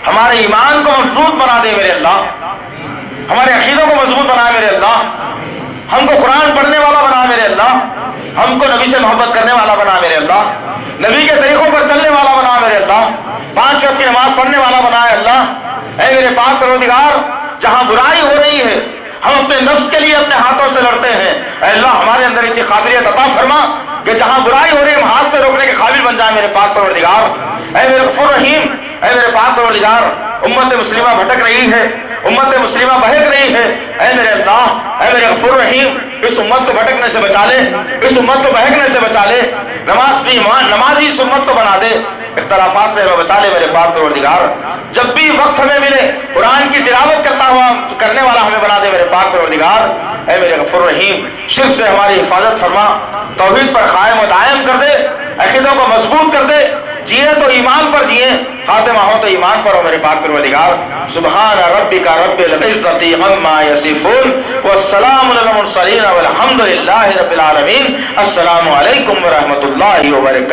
ہمارے ایمان کو مضبوط بنا دے میرے اللہ، ہمارے عقیدوں کو مضبوط بنا میرے اللہ، ہم کو قرآن پڑھنے والا بنا میرے اللہ، ہم کو نبی سے محبت کرنے والا بنا میرے اللہ، نبی کے طریقوں پر چلنے والا بنا میرے اللہ، 5 وقت کی نماز پڑھنے والا بنا ہے اللہ۔ اے میرے پاک پروردگار، جہاں برائی ہو رہی ہے ہم اپنے نفس کے لیے اپنے ہاتھوں سے لڑتے ہیں، اے اللہ ہمارے اندر ایسی قابلیت عطا فرما کہ جہاں برائی ہو رہی ہے ہم ہاتھ سے روکنے کے قابل بن جائیں میرے پاک پروردگار۔ اے میرے غفور رحیم، اے میرے پاک پروردگار، امت مسلمہ بھٹک رہی ہے، امت مسلمہ بہک رہی ہے، اے میرے اللہ، اے میرے غفور رحیم، اس امت کو بھٹکنے سے بچا لے، اس امت کو بہکنے سے بچا لے، نمازی اس امت کو بنا دے، اختلافات سے بچا لے میرے پاک پروردگار۔ جب بھی وقت ہمیں ملے قرآن کی تلاوت کرنے والا ہمیں بنا دے میرے پاک پروردگار۔ اے میرے غفور رحیم، شرک سے ہماری حفاظت فرما، توحید پر قائم و دائم کر دے، عقیدوں کو مضبوط کر دے، جیے تو ایمان پر جیے، خاتمہ ہو تو ایمان پر ہو میرے پاک پروردگار۔ سبحان ربک رب العزۃ عما یصفون والسلام علی المرسلین والحمد للہ رب العالمین۔ السلام علیکم ورحمۃ اللہ وبرکاتہ۔